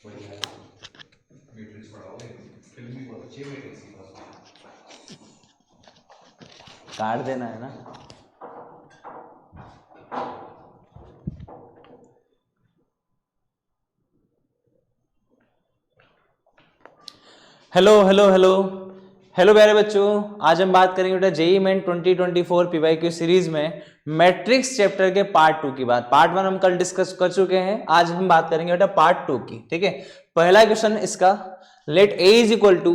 Matrix पढ़ाओगे film भी बहुत अच्छी है मैट्रिक्स की पास काट देना है ना। हेलो हेलो हेलो हेलो प्यारे बच्चों, आज हम बात करेंगे बेटा जेईई मेन 2024 पीवाईक्यू सीरीज में मैट्रिक्स चैप्टर के पार्ट 2 की बात। पार्ट 1 हम कल डिस्कस कर चुके हैं, आज हम बात करेंगे बेटा पार्ट 2 की। ठीक है, पहला क्वेश्चन इसका, let A is equal to,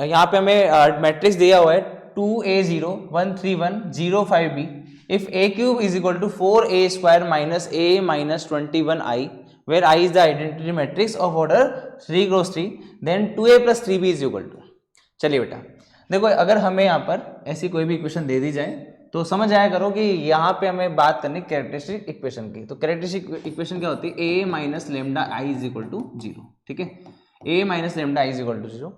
यहाँ पे हमें मैट्रिक्स दिया हुआ है 2a0 131 05b if a cube is equal to 4a square minus a minus 21i where I is the identity matrix of order 3 cross 3 then 2a plus 3b is equal to। चलिए बेटा देखो, अगर हमें यहाँ पर ऐसी कोई भी इक्वेशन दे दी जाए तो समझ आया करो कि यहाँ पे हमें बात करनी कैरेक्टरिस्टिक इक्वेशन की। तो कैरेक्टरिस्टिक इक्वेशन क्या होती है, a minus lambda I is equal to 0। ठीक है, a minus lambda I is equal to 0।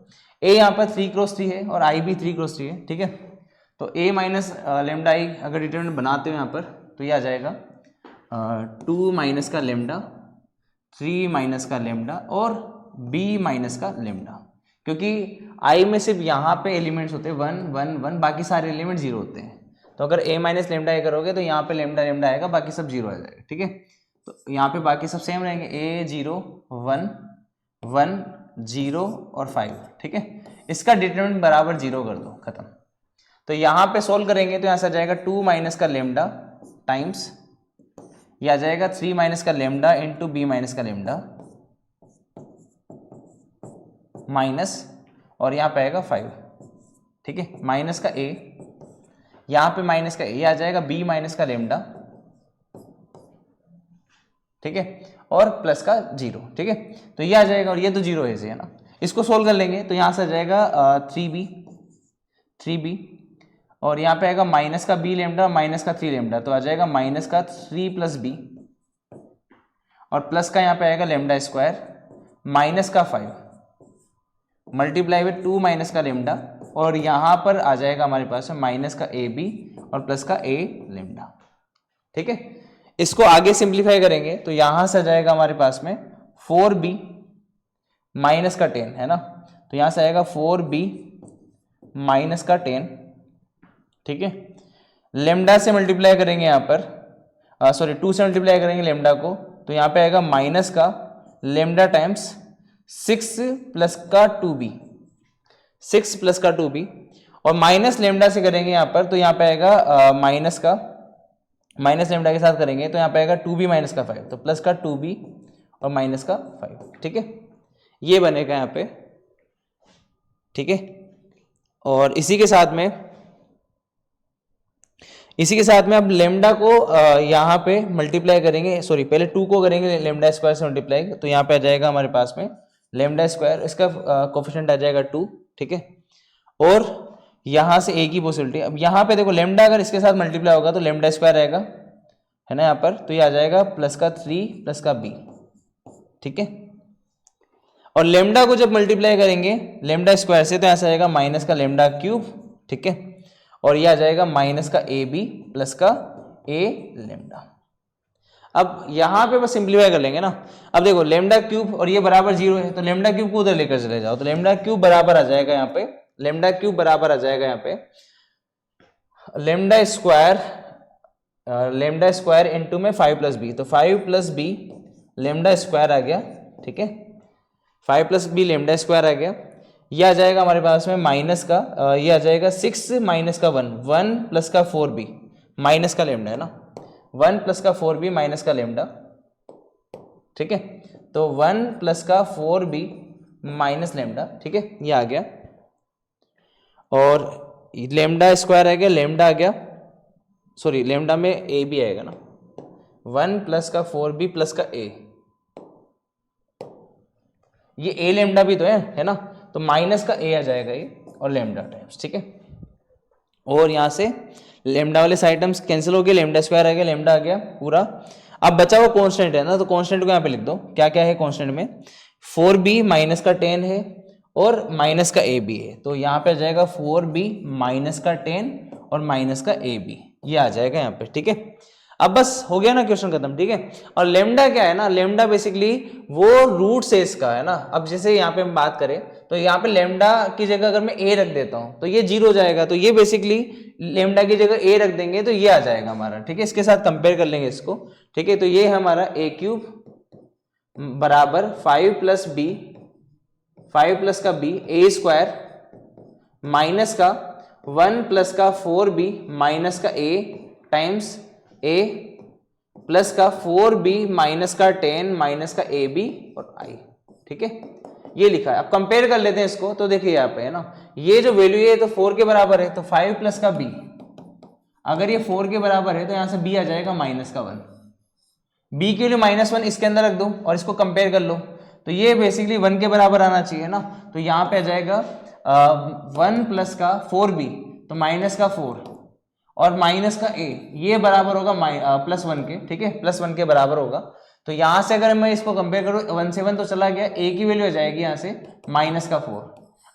a यहाँ पर 3 क्रॉस 3 है और i भी 3 क्रॉस 3 है। ठीक है, तो a माइनस लेमडा आई अगर डिटरमिनेंट बनाते हो यहाँ पर तो ये आ जाएगा 2 माइनस का लेमडा, 3 माइनस का लेमडा और b माइनस का लेमडा, क्योंकि i में सिर्फ यहाँ पे एलिमेंट्स होते हैं 1 1 1, बाकी सारे एलिमेंट 0 होते हैं। तो अगर a माइनस लेमडा आई करोगे तो यहाँ पे लेमडा लेमडा आएगा, बाकी सब 0 आ जाएगा। ठीक है, तो यहाँ पे बाकी सब सेम रहेंगे, a 0 1 1 0 और 5। ठीक है, इसका डिटरमिनेंट बराबर 0 कर दो, खत्म। तो यहाँ पे सोल्व करेंगे तो यहाँ से आ जाएगा 2 माइनस का लेमडा टाइम्स, यह आ जाएगा 3 माइनस का लेमडा इंटू बी माइनस का लेमडा माइनस, और यहाँ पे आएगा 5। ठीक है, माइनस का a, यहाँ पे माइनस का a आ जाएगा b माइनस का लेमडा। ठीक है, और प्लस का 0। ठीक है, तो ये आ जाएगा और ये तो 0 है ना, इसको सोल्व कर लेंगे तो यहाँ से आ जाएगा 3b और यहाँ पे आएगा माइनस का b लेमडा माइनस का 3 लेमडा, तो आ जाएगा माइनस का 3 प्लस b और प्लस का यहाँ पे आएगा लेमडा स्क्वायर माइनस का 5 मल्टीप्लाई विद 2 माइनस का लेमडा, और यहाँ पर आ जाएगा हमारे पास माइनस का ए बी और प्लस का a लेमडा। ठीक है, इसको आगे सिंप्लीफाई करेंगे तो यहाँ से आ जाएगा हमारे पास में 4b माइनस का 10 है ना, तो यहाँ से आएगा 4b माइनस का 10। ठीक है, लेमडा से मल्टीप्लाई करेंगे यहाँ पर, सॉरी 2 से मल्टीप्लाई करेंगे लेमडा को, तो यहाँ पे आएगा माइनस का लेमडा टाइम्स 6 प्लस का 2b, 6 प्लस का 2b, और माइनस लेमडा से करेंगे यहाँ पर तो यहाँ पे आएगा माइनस का, माइनस लेमडा के साथ करेंगे तो यहाँ पे आएगा 2b माइनस का 5, तो प्लस का 2b और माइनस का 5। ठीक है, ये बनेगा यहाँ पे। ठीक है, और इसी के साथ में अब लेमडा को यहाँ पे मल्टीप्लाई करेंगे, सॉरी पहले 2 को करेंगे लेमडा स्क्वायर से मल्टीप्लाई, तो यहाँ पे आ जाएगा हमारे पास में लेमडा स्क्वायर, इसका कोफिशिएंट आ जाएगा 2। ठीक है, और यहाँ से a की पॉसिबिलिटी, अब यहाँ पे देखो लेमडा अगर इसके साथ मल्टीप्लाई होगा तो लेमडा स्क्वायर आएगा, है ना यहाँ पर, तो ये आ जाएगा प्लस का 3 प्लस का b। ठीक है, और लेमडा को जब मल्टीप्लाई करेंगे लेमडा स्क्वायर से तो यहाँ से आएगा माइनस का लेमडा क्यूब। ठीक है, और ये आ जाएगा माइनस का ए बी प्लस का a लेमडा। अब यहाँ पे बस सिंप्लीफाई कर लेंगे ना। अब देखो लेमडा क्यूब और ये बराबर 0 है, तो लेमडा क्यूब को उधर लेकर चले जाओ, तो लेमडा क्यूब बराबर आ जाएगा यहाँ पे, लेमडा क्यूब बराबर आ जाएगा यहाँ पे लेमडा स्क्वायर इंटू में 5 प्लस बी, तो 5 प्लस बी लेमडा स्क्वायर आ गया। ठीक है, 5 प्लस बी लेमडा स्क्वायर आ गया, ये आ जाएगा हमारे पास में माइनस का, ये आ जाएगा 6 माइनस का 1 1 प्लस का 4b माइनस का लेमडा है ना, 1 प्लस का 4b माइनस का लेमडा। ठीक है, तो 1 प्लस का 4b माइनस लेमडा। ठीक है, ये आ गया, और लेमडा स्क्वायर आ गया, लेमडा आ गया, सॉरी लेमडा में a भी आएगा ना, 1 प्लस का 4b प्लस का a, ये a लेमडा भी तो है ना, तो माइनस का a आ जाएगा ये और लेमडा टाइम्स। ठीक है, और यहाँ से लेमडा वाले साइड टर्म्स कैंसिल हो गए, लेमडा स्क्वायर आ गया, लेमडा आ गया पूरा। अब बचा हुआ कांस्टेंट है ना, तो कांस्टेंट को यहाँ पे लिख दो, क्या क्या है कांस्टेंट में, 4b माइनस का 10 है और माइनस का a भी है, तो यहाँ पे आ जाएगा 4b माइनस का 10 और माइनस का a भी, ये आ जाएगा यहाँ पे। ठीक है, अब बस हो गया ना क्वेश्चन खत्म, ठीक है। और लेमडा क्या है ना, लेमडा बेसिकली वो रूट से इसका है ना। अब जैसे यहाँ पे हम बात करें तो यहाँ पे लेमडा की जगह अगर मैं ए रख देता हूँ तो ये 0 हो जाएगा, तो ये बेसिकली लेमडा की जगह ए रख देंगे तो ये आ जाएगा हमारा, ठीक है। इसके साथ कंपेयर कर लेंगे इसको, ठीक है। तो ये हमारा ए क्यूब बराबर 5 प्लस बी, 5 प्लस का बी ए स्क्वायर माइनस का 1 प्लस का 4b माइनस का a टाइम्स a प्लस का 4b माइनस का 10 माइनस का ab और i, ठीक है। ये लिखा है। अब कंपेयर कर लेते हैं इसको, तो देखिए यहाँ पे है ना, ये जो वैल्यू है तो 4 के बराबर है, तो 5 प्लस का b, अगर ये 4 के बराबर है तो यहां से b आ जाएगा माइनस का 1, b के लिए -1 इसके अंदर रख दो और इसको कंपेयर कर लो, तो ये बेसिकली 1 के बराबर आना चाहिए ना। तो यहाँ पे आ जाएगा 1 प्लस का 4b, तो माइनस का 4 और माइनस का a, ये बराबर होगा +1 के, ठीक है, +1 के बराबर होगा। तो यहां से अगर मैं इसको कंपेयर करूं 1 से 1 तो चला गया, a की वैल्यू आ जाएगी यहां से -4।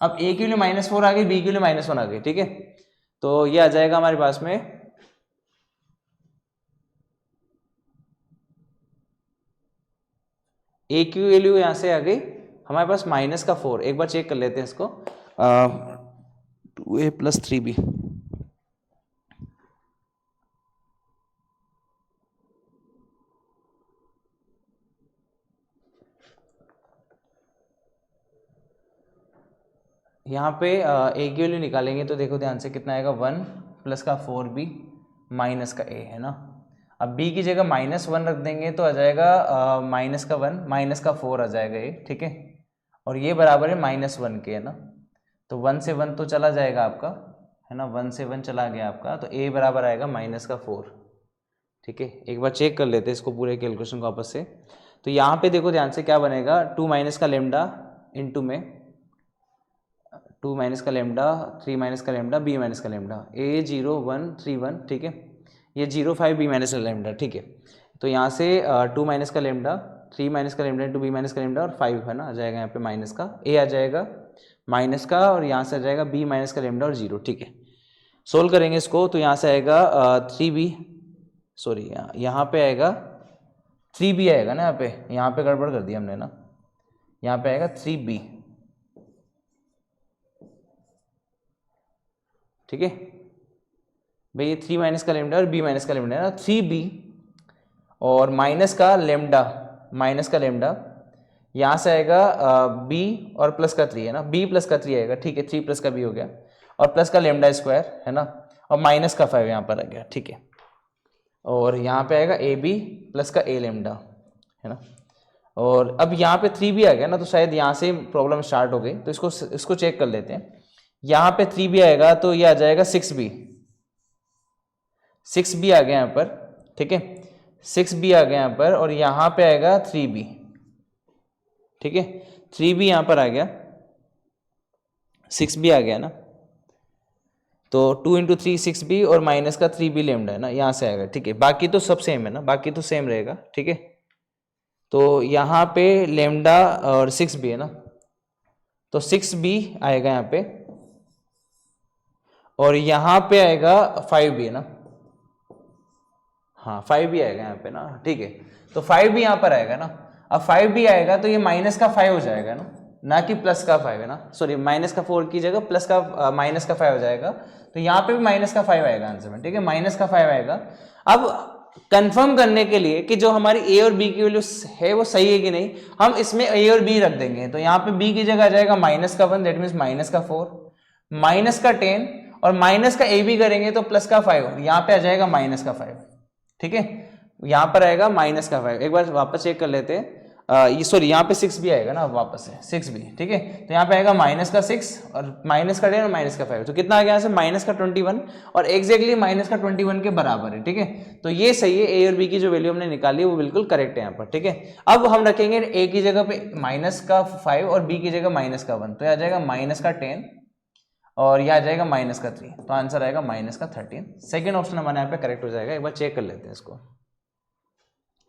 अब a की वैल्यू -4 आ गई, b की वैल्यू -1 आ गई, ठीक है। तो ये आ जाएगा हमारे पास में a की वैल्यू यहां से आ गई हमारे पास -4। एक बार चेक कर लेते हैं इसको, 2a + 3b, यहाँ पे a की वैल्यू निकालेंगे तो देखो ध्यान से कितना आएगा, 1 प्लस का 4b माइनस का a, है ना। अब b की जगह -1 रख देंगे तो आ जाएगा माइनस का 1 माइनस का 4 आ जाएगा ये, ठीक है। और ये बराबर है -1 के, है ना। तो 1 से 1 तो चला जाएगा आपका, है ना, 1 से 1 चला गया आपका, तो a बराबर आएगा -4, ठीक है। एक बार चेक कर लेते हैं इसको पूरे कैलकुलेशन को वापस से। तो यहाँ पे देखो ध्यान से क्या बनेगा, 2 माइनस का लेमडा इंटू में 2 माइनस का लेमडा, 3 माइनस का लेमडा, b माइनस का लेमडा, a 0 1 3 1, ठीक है। ये 0 5 b माइनस का लेमडा, ठीक है। तो यहाँ से 2 माइनस का लेमडा, 3 माइनस का लेमडा इंटू b माइनस का लेमडा और 5, है ना, आ जाएगा यहाँ पे माइनस का, a आ जाएगा माइनस का और यहाँ से आ जाएगा b माइनस का लेमडा और 0, ठीक है। सोल्व करेंगे इसको तो यहाँ से आएगा 3b, सॉरी यहाँ पे आएगा 3b आएगा ना, यहाँ पे गड़बड़ कर दी हमने ना, यहाँ पे आएगा 3b, ठीक है भाई। ये 3 माइनस का लेमडा और b माइनस का लेमडा है ना, 3b और माइनस का लेमडा यहाँ से आएगा b और प्लस का 3, है ना, b प्लस का 3 आएगा, ठीक है, 3 प्लस का b हो गया और प्लस का लेमडा स्क्वायर, है ना, और माइनस का 5 यहाँ पर आ गया, ठीक है। और यहाँ पे आएगा ए बी प्लस का a लेमडा, है ना। और अब यहाँ पे 3b आ गया ना, तो शायद यहाँ से प्रॉब्लम स्टार्ट हो गई, तो इसको चेक कर लेते हैं। यहाँ पे 3b आएगा तो ये आ जाएगा 6b, 6b आ गया यहाँ पर, ठीक है, 6b आ गया यहाँ पर और यहाँ पे आएगा 3b, ठीक है, 3b यहाँ पर आ गया, 6b आ गया ना, तो 2 × 3 6b और माइनस का 3b लेमडा, है ना, यहाँ से आएगा, ठीक है। बाकी तो सब सेम है ना, बाकी तो सेम रहेगा, ठीक है। तो यहाँ पे लेमडा और 6b है ना, तो 6b आएगा यहाँ पे और यहाँ पे आएगा 5b, है ना, हाँ 5b आएगा यहाँ पे ना, ठीक है। तो 5b यहाँ पर आएगा ना, अब 5b आएगा तो ये माइनस का 5 हो जाएगा ना कि प्लस का 5, है ना, सॉरी माइनस का 4 की जगह प्लस का माइनस का 5 हो जाएगा, तो यहाँ पे भी माइनस का 5 आएगा आंसर में, ठीक है, माइनस का 5 आएगा। अब कंफर्म करने के लिए कि जो हमारी ए और बी की वैल्यू है वो सही है कि नहीं, हम इसमें ए और बी रख देंगे, तो यहाँ पे बी की जगह आ जाएगा माइनस का 1, दैट मीन्स माइनस का 4, माइनस का 10 और माइनस का ए बी करेंगे तो प्लस का 5, यहाँ पे आ जाएगा माइनस का 5, ठीक है, यहाँ पर आएगा माइनस का 5। एक बार वापस चेक कर लेते हैं, ये सॉरी यहाँ पे 6b आएगा ना, वापस से 6b, ठीक है। तो यहाँ पे आएगा माइनस का 6 और माइनस का 10 और माइनस का 5, तो कितना आ गया यहाँ से माइनस का 21 और एग्जैक्टली माइनस का 21 के बराबर है, ठीक है। तो ये सही है, ए और बी की जो वैल्यू हमने निकाली वो बिल्कुल करेक्ट है यहाँ पर, ठीक है। अब हम रखेंगे ए की जगह पे माइनस का 5 और बी की जगह माइनस का 1, तो आ जाएगा माइनस का 10 और यह आ जाएगा माइनस का 3, तो आंसर आएगा माइनस का 13। सेकेंड ऑप्शन हमारे यहाँ पे करेक्ट हो जाएगा। एक बार चेक कर लेते हैं इसको,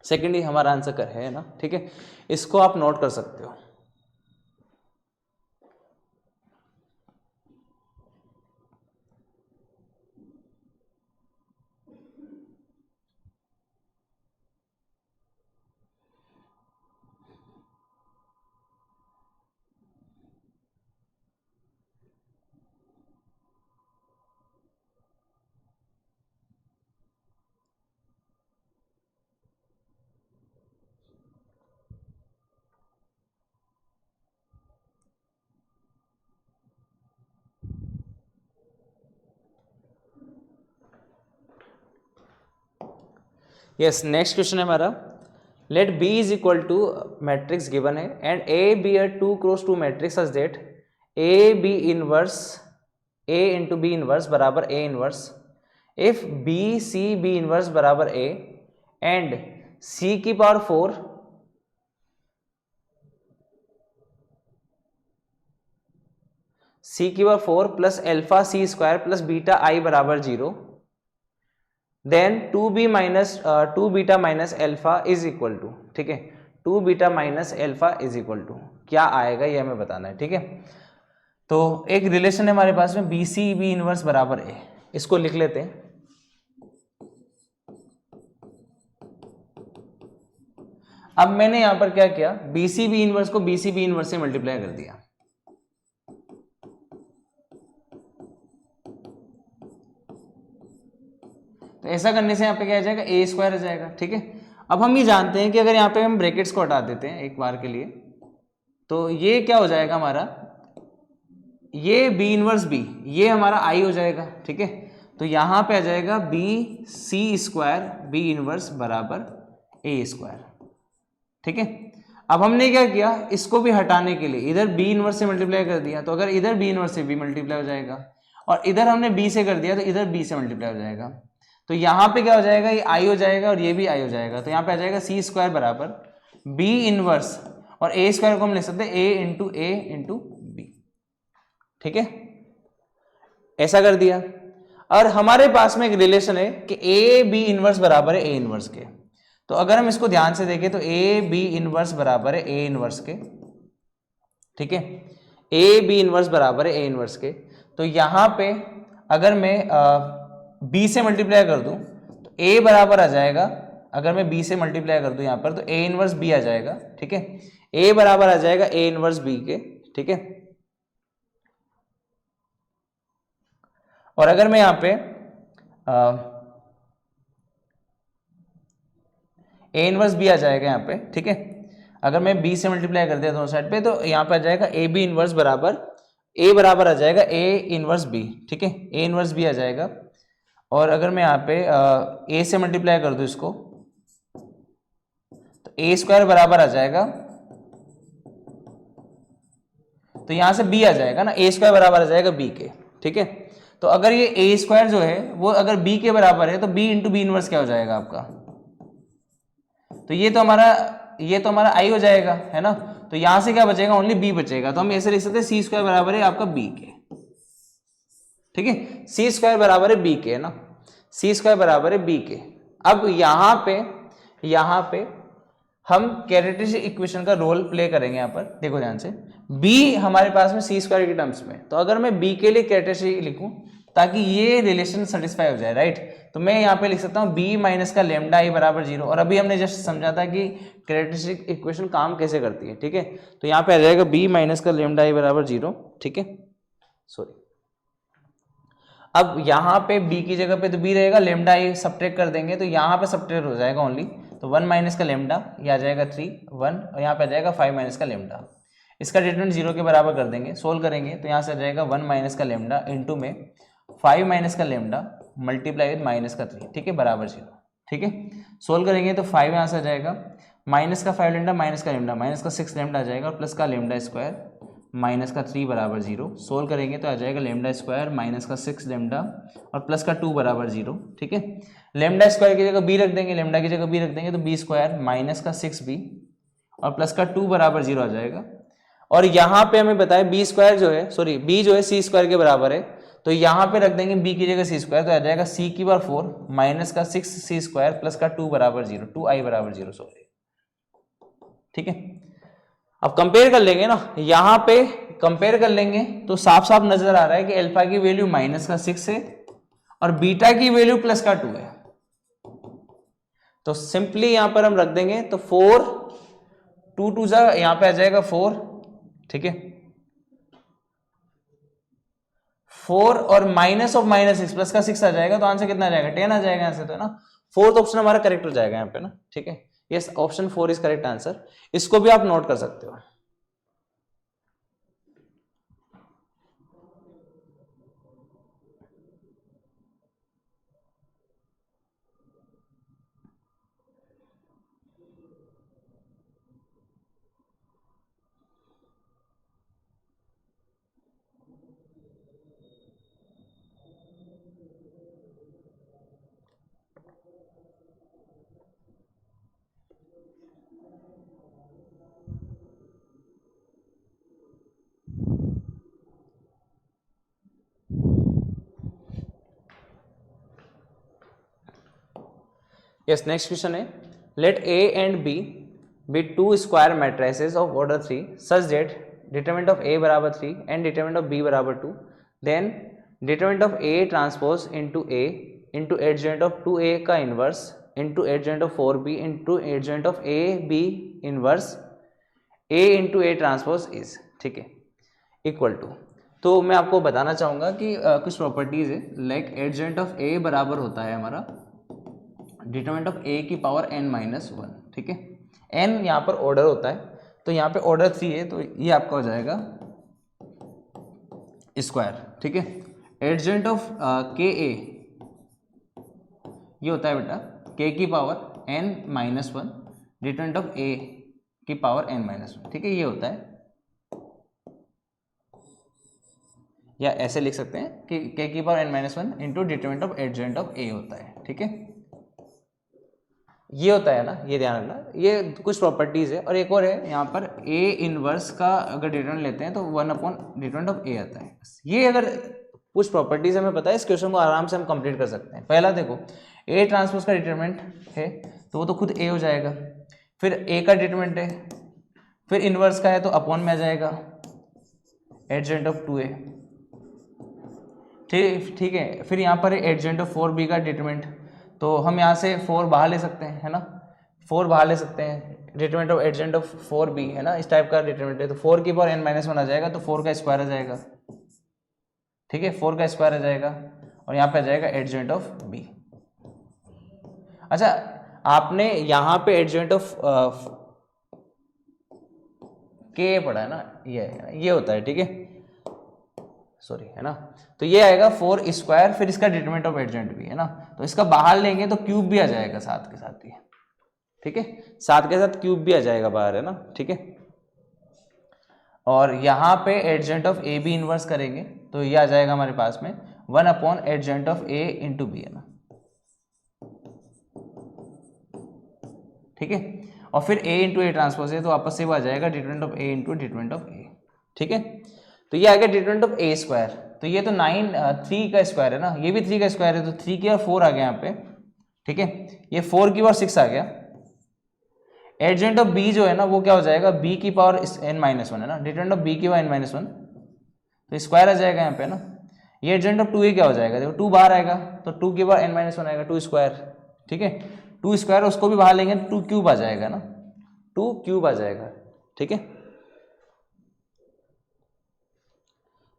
सेकेंड ही हमारा आंसर है ना, ठीक है, इसको आप नोट कर सकते हो। यस, नेक्स्ट क्वेश्चन है हमारा, let B is equal to matrix given है and A B a 2x2 matrix such that A B inverse A into B inverse बराबर A inverse if B C B inverse बराबर A and C की power 4 C की power 4 plus alpha C square plus beta I बराबर 0, then 2b minus 2 beta minus alpha is equal to, ठीक है, 2 beta minus alpha is equal to क्या आएगा ये हमें बताना है, ठीक है। तो एक रिलेशन है हमारे पास में बी सी बी इनवर्स बराबर ए, इसको लिख लेते हैं। अब मैंने यहां पर क्या किया, बी सी बी इनवर्स को बी सी बी इनवर्स से मल्टीप्लाई कर दिया, तो ऐसा करने से यहाँ पे क्या आ जाएगा, ए स्क्वायर आ जाएगा, ठीक है। अब हम ये जानते हैं कि अगर यहाँ पे हम ब्रैकेट्स को हटा देते हैं एक बार के लिए, तो ये क्या हो जाएगा हमारा, ये बी इनवर्स बी, ये हमारा आई हो जाएगा, ठीक है। तो यहाँ पे आ जाएगा B C square B inverse बराबर ए स्क्वायर, ठीक है। अब हमने क्या किया, इसको भी हटाने के लिए इधर बी इनवर्स से मल्टीप्लाई कर दिया, तो अगर इधर बी इनवर्स से बी मल्टीप्लाई हो जाएगा और इधर हमने बी से कर दिया तो इधर बी से मल्टीप्लाई हो जाएगा, तो यहाँ पे क्या हो जाएगा, ये आई हो जाएगा और ये भी आई हो जाएगा, तो यहाँ पे आ जाएगा सी स्क्वायर बराबर बी इनवर्स और ए स्क्वायर को हम लिख सकते हैं ए इंटू बी, ठीक है, ऐसा कर दिया। और हमारे पास में एक रिलेशन है कि ए बी इनवर्स बराबर है ए इनवर्स के, तो अगर हम इसको ध्यान से देखें तो ए बी इनवर्स बराबर है ए इनवर्स के, ठीक है, ए बी इनवर्स बराबर है ए इनवर्स के। तो यहां पे अगर मैं बी से मल्टीप्लाई कर दूं तो ए बराबर आ जाएगा, अगर मैं बी से मल्टीप्लाई कर दूं यहां पर तो ए इनवर्स बी आ जाएगा, ठीक है, ए बराबर आ जाएगा ए इनवर्स बी के, ठीक है। और अगर मैं यहां पे ए इनवर्स बी आ जाएगा यहाँ पे, ठीक है, अगर मैं बी से मल्टीप्लाई कर दिया दोनों साइड पे तो यहाँ पे आ जाएगा ए बी इनवर्स बराबर ए बराबर आ जाएगा ए इनवर्स बी, ठीक है, ए इनवर्स बी आ जाएगा। और अगर मैं यहाँ पे ए से मल्टीप्लाई कर दूं इसको तो ए स्क्वायर बराबर आ जाएगा, तो यहां से बी आ जाएगा ना, ए स्क्वायर बराबर आ जाएगा बी के, ठीक है। तो अगर ये ए स्क्वायर जो है वो अगर बी के बराबर है तो बी इंटू बी इनवर्स क्या हो जाएगा आपका, तो ये तो हमारा आई हो जाएगा, है ना। तो यहां से क्या बचेगा, ओनली बी बचेगा, तो हम ऐसे लिख सकते हैं सी स्क्वायर बराबर है आपका बी के, ठीक है, सी स्क्वायर बराबर है बी के, है ना, सी स्क्वायर बराबर है बी के। अब यहां पे हम कैरेक्टरिस्टिक इक्वेशन का रोल प्ले करेंगे, यहां पर देखो ध्यान से, b हमारे पास में सी स्क्वायर के टर्म्स में, तो अगर मैं b के लिए कैरेक्टरिस्टिक लिखूं ताकि ये रिलेशन सेटिस्फाई हो जाए, राइट, तो मैं यहाँ पे लिख सकता हूँ b माइनस का लेमडा आई बराबर 0, और अभी हमने जस्ट समझा था कि कैरेक्टरिस्टिक इक्वेशन काम कैसे करती है, ठीक है। तो यहाँ पे आ जाएगा b माइनस का लेमडा आई बराबर 0, ठीक है, सॉरी, अब यहाँ पे b की जगह पे तो b रहेगा, लेमडा आई सब्ट्रैक्ट कर देंगे तो यहाँ पे सब्ट्रैक्ट हो जाएगा ओनली, तो 1 माइनस का लेमडा ये आ जाएगा 3 1, और यहाँ पे आ जाएगा 5 माइनस का लेमडा, इसका डिटरमिनेंट 0 के बराबर कर देंगे, सोल्व करेंगे तो यहाँ से आ जाएगा 1 माइनस का लेमडा इंटू में 5 माइनस का लेमडा मल्टीप्लाई विद माइनस का 3, ठीक है, बराबर 0, ठीक है। सोल्व करेंगे तो 5 यहाँ से आ जाएगा, माइनस का 5 लेमडा माइनस का लेमडा माइनस का 6 लेमडा आ जाएगा, और प्लस का लेमडा स्क्वायर माइनस का 3 बराबर 0, सोल्व करेंगे तो आ जाएगा लेमडा स्क्वायर माइनस का 6 लेमडा और प्लस का 2 बराबर 0, ठीक है। लेमडा स्क्वायर की जगह b रख देंगे, लेमडा की जगह b रख देंगे तो b स्क्वायर माइनस का 6b और प्लस का 2 बराबर 0 आ जाएगा। और यहाँ पे हमें बताया b स्क्वायर जो है, सॉरी b जो है c स्क्वायर के बराबर है, तो यहाँ पे रख देंगे b की जगह c स्क्वायर, तो आ जाएगा c की बार 4 माइनस का 6c स्क्वायर प्लस का 2 बराबर 0, 2i बराबर 0, सॉरी, ठीक है। अब कंपेयर कर लेंगे ना, यहां पे कंपेयर कर लेंगे तो साफ साफ नजर आ रहा है कि अल्फा की वैल्यू माइनस का 6 है और बीटा की वैल्यू प्लस का 2 है, तो सिंपली यहां पर हम रख देंगे तो 4 2 2 जा यहां पे आ जाएगा 4, ठीक है, 4 और माइनस ऑफ माइनस 6 प्लस का 6 आ जाएगा, तो आंसर कितना आ जाएगा, 10 आ जाएगा यहां से, तो है ना, फोर्थ ऑप्शन हमारा करेक्ट हो जाएगा यहाँ पे ना, ठीक है, yes, option 4 is correct answer, इसको भी आप नोट कर सकते हो। यस, नेक्स्ट क्वेश्चन है, let A and B be two square matrices of order 3 such that determinant of A बराबर 3 एंड डिटरमिनेंट ऑफ बी बराबर 2, then determinant of A transpose into A into adjoint of 2a का inverse into adjoint of 4b into adjoint of A B inverse a into A transpose is, ठीक है, equal to. तो मैं आपको बताना चाहूँगा कि कुछ प्रॉपर्टीज है, लाइक एडजॉइंट ऑफ ए बराबर होता है हमारा डिटरमिनेंट ऑफ ए की पावर n-1, ठीक है। n यहाँ पर ऑर्डर होता है, तो यहाँ पे ऑर्डर 3 है, तो ये आपका हो जाएगा स्क्वायर, ठीक है। एडजॉइंट ऑफ के ए ये होता है बेटा k की power n-1 determinant of a की पावर n-1, ठीक है, ये होता है। या ऐसे लिख सकते हैं कि k की power n-1 into determinant of adjoint of a होता है, ठीक है, ये होता है ना, ये ध्यान रखना। ये कुछ प्रॉपर्टीज है, और एक और है यहाँ पर a इनवर्स का अगर डिटरमिनेंट लेते हैं तो 1/डिटरमिनेंट ऑफ a आता है। ये अगर कुछ प्रॉपर्टीज हमें पता है, इस क्वेश्चन को आराम से हम कंप्लीट कर सकते हैं। पहला देखो, a ट्रांसपोज का डिटरमिनेंट है तो वो तो खुद a हो जाएगा, फिर a का डिटरमिनेंट है, फिर इनवर्स का है तो अपॉन में आ जाएगा एडजॉइंट ऑफ 2a, ठीक है। फिर यहाँ पर है एडजॉइंट ऑफ 4b का डिटरमिनेंट, तो हम यहाँ से 4 बाहर ले सकते हैं, है ना, 4 बाहर ले सकते हैं, determinant of adjoint of 4b है ना, इस टाइप का डिटरमिनेंट है, तो 4 की पावर n-1 आ जाएगा, तो 4 का स्क्वायर आ जाएगा, ठीक है, 4 का स्क्वायर आ जाएगा, और यहाँ पे आ जाएगा एडजॉइंट ऑफ b। अच्छा, आपने यहाँ पे एडजॉइंट ऑफ के पढ़ा है ना, ये होता है, ठीक है, सॉरी, है ना, तो ये आएगा 4 स्क्वायर, फिर इसका डिटरमिनेंट ऑफ एडजॉइंट भी है ना, तो इसका बाहर लेंगे तो क्यूब भी आ जाएगा साथ के साथ ही, ठीक है, साथ के साथ क्यूब भी आ जाएगा बाहर, है ना, ठीक है। और यहाँ पे adjoint of A B inverse करेंगे तो ये आ जाएगा हमारे पास में 1/एडजॉइंट ऑफ ए इंटू बी, है ना, ठीक है। और फिर a इंटू ए ट्रांसपोज है तो वापस से वो आ जाएगा determinant of a into determinant of a, ठीक है। तो ये आ गया डिटरमिनेंट ऑफ a स्क्वायर, तो ये तो 3 का स्क्वायर है ना, ये भी 3 का स्क्वायर है, तो 3 की और 4 आ गया यहाँ पे, ठीक है, ये 4 की और 6 आ गया। एडजॉइंट ऑफ b जो है ना वो क्या हो जाएगा, b की पावर n-1 है ना, डिटरमिनेंट ऑफ b की पावर n-1, तो स्क्वायर आ जाएगा यहाँ पे ना। ये एडजॉइंट ऑफ 2a क्या हो जाएगा, देखो 2 बाहर आएगा तो 2 की पावर n-1 आएगा, 2 स्क्वायर, ठीक है, 2 स्क्वायर उसको भी बाहर लेंगे तो 2 क्यूब आ जाएगा ना, 2 क्यूब आ जाएगा, ठीक है,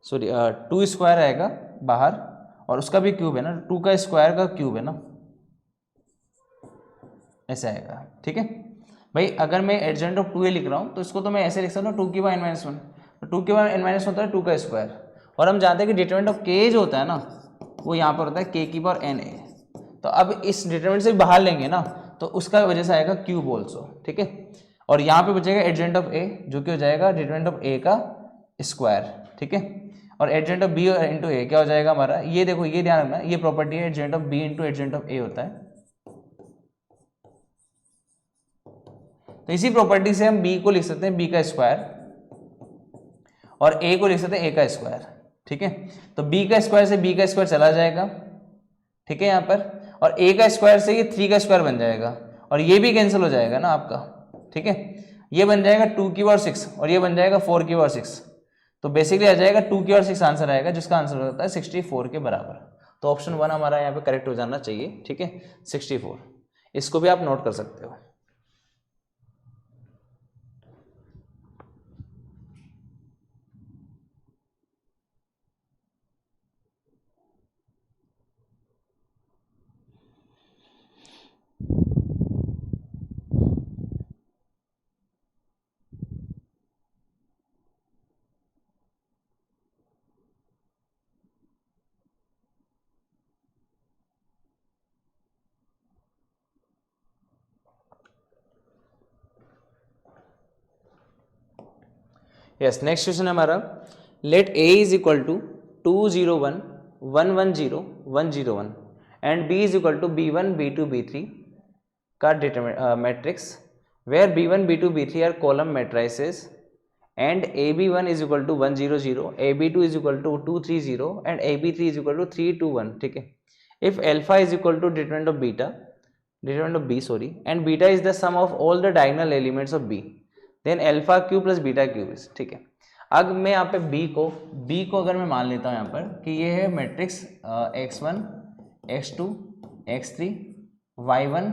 सॉरी 2 स्क्वायर आएगा बाहर और उसका भी क्यूब है ना, 2 का स्क्वायर का क्यूब है ना, ऐसे आएगा, ठीक है भाई। अगर मैं एडजॉइंट ऑफ 2a लिख रहा हूँ तो इसको तो मैं ऐसे लिख सकता हूँ 2 की पावर n-1, तो 2 की पावर n-1 होता है 2 का स्क्वायर, और हम जानते हैं कि डिटरमिनेंट ऑफ k जो होता है ना वो यहाँ पर होता है k की पावर n-a, तो अब इस डिटरमिनेंट से बाहर लेंगे ना तो उसका वजह से आएगा क्यूब ऑल्सो, ठीक है। और यहाँ पे बचेगा एडजॉइंट ऑफ a जो कि हो जाएगा डिटरमिनेंट ऑफ a का स्क्वायर, ठीक है, और adjoint of b into a क्या हो जाएगा हमारा, ये देखो, ये ध्यान रखना, ये प्रॉपर्टी है adjoint of b into adjoint of a होता है। तो इसी प्रॉपर्टी से हम b को लिख सकते हैं b का स्क्वायर और a को लिख सकते हैं a का स्क्वायर, ठीक है। तो b का स्क्वायर से b का स्क्वायर चला जाएगा, ठीक है यहाँ पर, और a का स्क्वायर से ये 3 का स्क्वायर बन जाएगा और ये भी कैंसिल हो जाएगा ना आपका, ठीक है, ये बन जाएगा 2 की पावर 6 और ये बन जाएगा 4 की पावर 6, तो बेसिकली आ जाएगा 2 की पावर 6 आंसर आएगा, जिसका आंसर होता है 64 के बराबर। तो ऑप्शन 1 हमारा यहाँ पे करेक्ट हो जाना चाहिए, ठीक है, 64, इसको भी आप नोट कर सकते हो। यस, नेक्स्ट क्वेश्चन है हमारा, let a is equal to 201 110 101 and b is equal to b1 b2 b3 का matrix where b1 b2 b3 are column matrices and ab1 is equal to 100 ab2 is equal to 230 and ab3 is equal to 321, ठीक है। If alpha is equal to determinant of beta determinant of B sorry, and beta is the sum of all the diagonal elements of B, then alpha cube plus beta cube is, ठीक है। अब मैं यहाँ पे b को अगर मैं मान लेता हूँ यहाँ पर कि ये है matrix x1 x2 x3 y1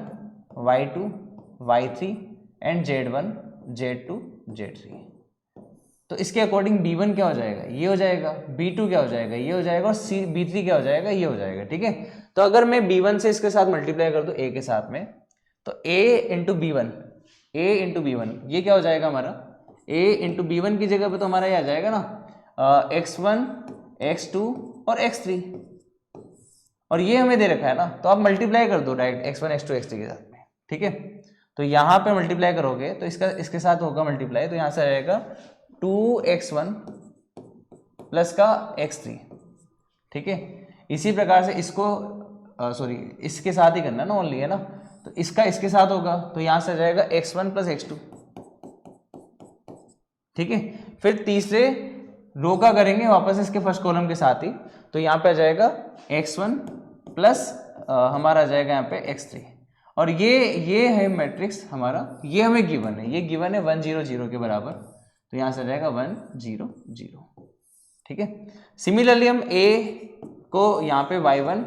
y2 y3 and z1 z2 z3। तो इसके अकॉर्डिंग b1 क्या हो जाएगा, ये हो जाएगा, b2 क्या हो जाएगा, ये हो जाएगा, और b3 क्या हो जाएगा, ये हो जाएगा, ठीक है। तो अगर मैं b1 से इसके साथ मल्टीप्लाई कर दूं a के साथ में, तो a इंटू b1 ये क्या हो जाएगा हमारा, a इंटू b1 की जगह पे तो हमारा ये आ जाएगा ना x1 x2 और x3, और ये हमें दे रखा है ना, तो आप मल्टीप्लाई कर दो डायरेक्ट x1 x2 x3 के साथ में, ठीक है। तो यहाँ पे मल्टीप्लाई करोगे तो इसके साथ होगा मल्टीप्लाई, तो यहाँ से आ जाएगा 2x1 प्लस का x3, ठीक है। इसी प्रकार से इसको सॉरी इसके साथ ही करना ना ओनली, है ना, तो इसका इसके साथ होगा, तो यहाँ से आ जाएगा x1 प्लस x2, ठीक है। फिर तीसरे रो का करेंगे वापस इसके फर्स्ट कॉलम के साथ ही, तो यहाँ पे आ जाएगा x1 प्लस हमारा आ जाएगा यहाँ पे x3, और ये है मैट्रिक्स हमारा, ये हमें गिवन है, ये गिवन है 1 0 0 के बराबर, तो यहाँ से आ जाएगा 1 0 0, ठीक है। सिमिलरली हम a को यहाँ पे y1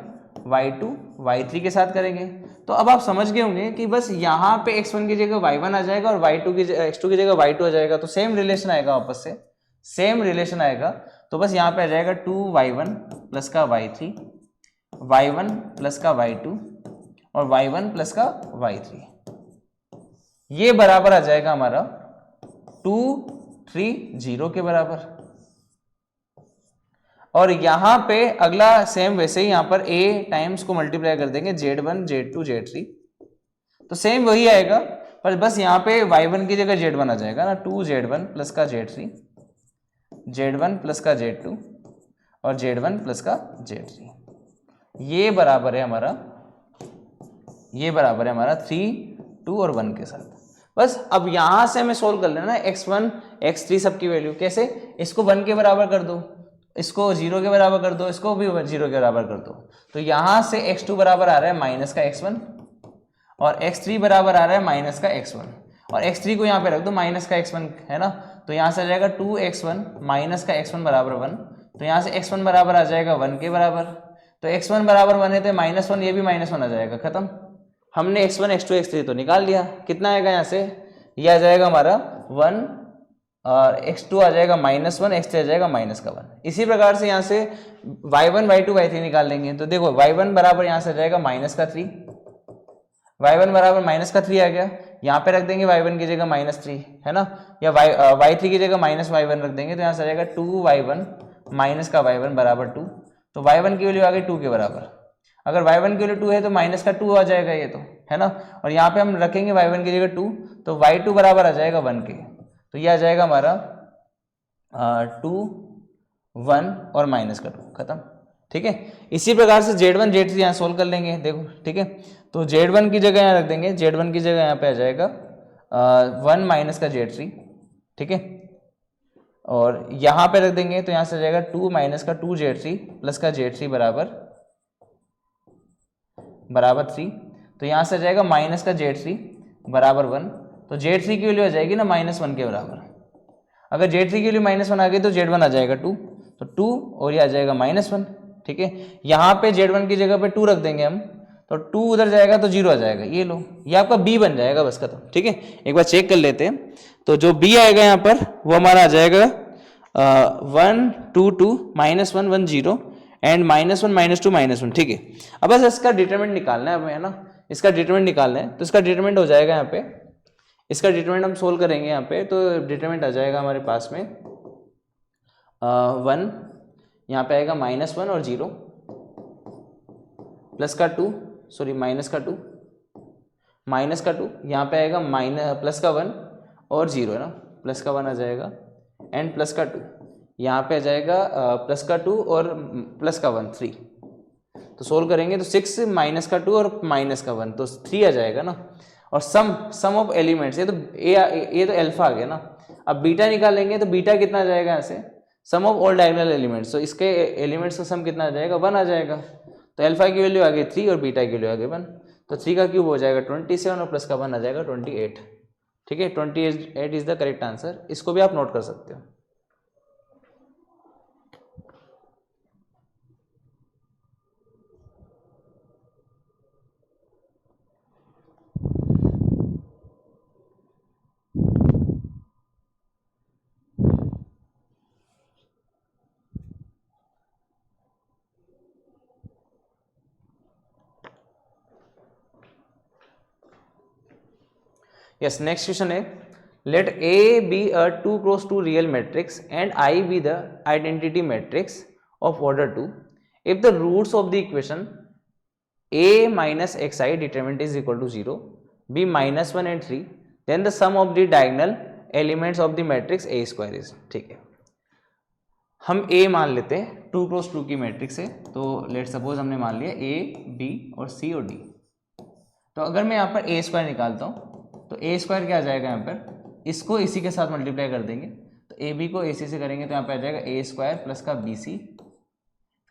y2 y3 के साथ करेंगे, तो अब आप समझ गए होंगे कि बस यहाँ पे x1 की जगह y1 आ जाएगा और x2 की जगह y2 आ जाएगा, तो सेम रिलेशन आएगा, वापस से सेम रिलेशन आएगा। तो बस यहाँ पे आ जाएगा 2y1 प्लस का y3 y1 प्लस का y2 और y1 प्लस का y3, ये बराबर आ जाएगा हमारा 2 3 0 के बराबर। और यहाँ पे अगला सेम वैसे ही यहाँ पर a टाइम्स को मल्टीप्लाई कर देंगे z1 z2 z3, तो सेम वही आएगा, पर बस यहाँ पे y1 की जगह z1 आ जाएगा ना, 2z1 प्लस का z3 z1 प्लस का z2 और z1 प्लस का z3, ये बराबर है हमारा 3 2 और 1 के साथ। बस अब यहाँ से हमें सोल्व कर लेना x1 x3 सबकी वैल्यू, कैसे, इसको 1 के बराबर कर दो, इसको 0 के बराबर कर दो, इसको भी 0 के बराबर कर दो, तो यहाँ से x2 बराबर आ रहा है माइनस का x1 और x3 बराबर आ रहा है माइनस का x1, और x3 को यहाँ पे रख दो माइनस का x1, है ना, तो यहाँ से आ जाएगा 2x1 माइनस का x1 बराबर 1, तो यहाँ से x1 बराबर आ जाएगा 1 के बराबर, तो x1 बराबर 1 है तो -1, ये भी -1 आ जाएगा, खत्म। हमने x1 x2 x3 तो निकाल लिया, कितना आएगा यहाँ से, ये आ जाएगा हमारा 1 और x2 आ जाएगा -1, x3 आ जाएगा -1। इसी प्रकार से यहाँ से y1 y2 y3 निकाल लेंगे, तो देखो y1 बराबर यहाँ से आ जाएगा -3, y1 बराबर -3 आ गया, यहाँ पे रख देंगे y1 की जगह -3, है ना, या y3 की जगह -y1 रख देंगे, तो यहाँ से आ जाएगा 2y1 माइनस का y1 बराबर 2, तो y1 की वैल्यू आ गई 2 के बराबर। अगर y1 की वैल्यू 2 है तो -2 आ जाएगा ये, तो है ना, और यहाँ पे हम रखेंगे y1 की जगह 2, तो y2 बराबर आ जाएगा 1 के, तो ये आ जाएगा हमारा 2 1 और -2, खत्म, ठीक है। इसी प्रकार से z1 z3 यहाँ सोल्व कर लेंगे, देखो, ठीक है। तो z1 की जगह यहाँ रख देंगे, z1 की जगह यहाँ पे आ जाएगा 1 माइनस का z3, ठीक है, और यहाँ पे रख देंगे तो यहाँ से आ जाएगा 2 माइनस का 2 z3 प्लस का z3 बराबर 3, तो यहाँ से आ जाएगा माइनस का z3 बराबर 1, तो z3 की वैल्यू आ जाएगी ना -1 के बराबर। अगर z3 की वैल्यू -1 आ गई तो z1 आ जाएगा 2, तो 2 और ये आ जाएगा -1, ठीक है। यहाँ पे z1 की जगह पे 2 रख देंगे हम, तो 2 उधर जाएगा तो 0 आ जाएगा, ये लो, ये आपका b बन जाएगा, बस खत्म, ठीक है। एक बार चेक कर लेते हैं, तो जो b आएगा यहाँ पर वो हमारा आ जाएगा 1 2 2 -1 1 0 एंड -1 -2 -1, ठीक है। अब बस इसका डिटरमिनेंट निकालना है हमें, है ना, इसका डिटरमिनेंट निकालना है, तो इसका डिटरमिनेंट हो जाएगा यहाँ पे, इसका डिटरमिनेंट हम सोल्व करेंगे यहाँ पे, तो डिटरमिनेंट आ जाएगा हमारे पास में 1, यहाँ पे आएगा -1 और 0 प्लस का 2 सॉरी माइनस का 2 यहाँ पे आएगा प्लस का 1 और 0, है ना, प्लस का 1 आ जाएगा एंड प्लस का 2, यहाँ पे आ जाएगा प्लस का 2 और प्लस का 1 3, तो सोल्व करेंगे तो 6 माइनस का 2 और माइनस का 1, तो 3 आ जाएगा ना। और सम ऑफ एलिमेंट्स, ये तो अल्फा आ गया ना, अब बीटा निकालेंगे तो बीटा कितना आ जाएगा यहाँ से, सम ऑफ ऑल डायगोनल एलिमेंट्स, तो इसके एलिमेंट्स का सम कितना आ जाएगा 1 आ जाएगा, तो अल्फा की वैल्यू आ गई 3 और बीटा की वैल्यू आ गई 1, तो 3 का क्यूब हो जाएगा 27 और प्लस का 1 आ जाएगा 28। ठीक है, 28 इज द करेक्ट आंसर। इसको भी आप नोट कर सकते हो। Yes, next question है, let A be a 2 cross 2 real matrix and I be the identity matrix of order 2. If the roots of the equation A minus xi determinant is equal to 0, B minus 1 and 3, then the sum of the diagonal elements of the matrix A square is। ठीक है, हम A मान लेते हैं, 2 cross 2 की matrix है, तो let suppose हमने मान लिया A, B और C और D। तो अगर मैं यहाँ पर A स्क्वायर निकालता हूँ तो A स्क्वायर क्या आ जाएगा, यहाँ पर इसको AC के साथ मल्टीप्लाई कर देंगे तो AB को AC से करेंगे तो यहाँ पे आ जाएगा A स्क्वायर प्लस का BC,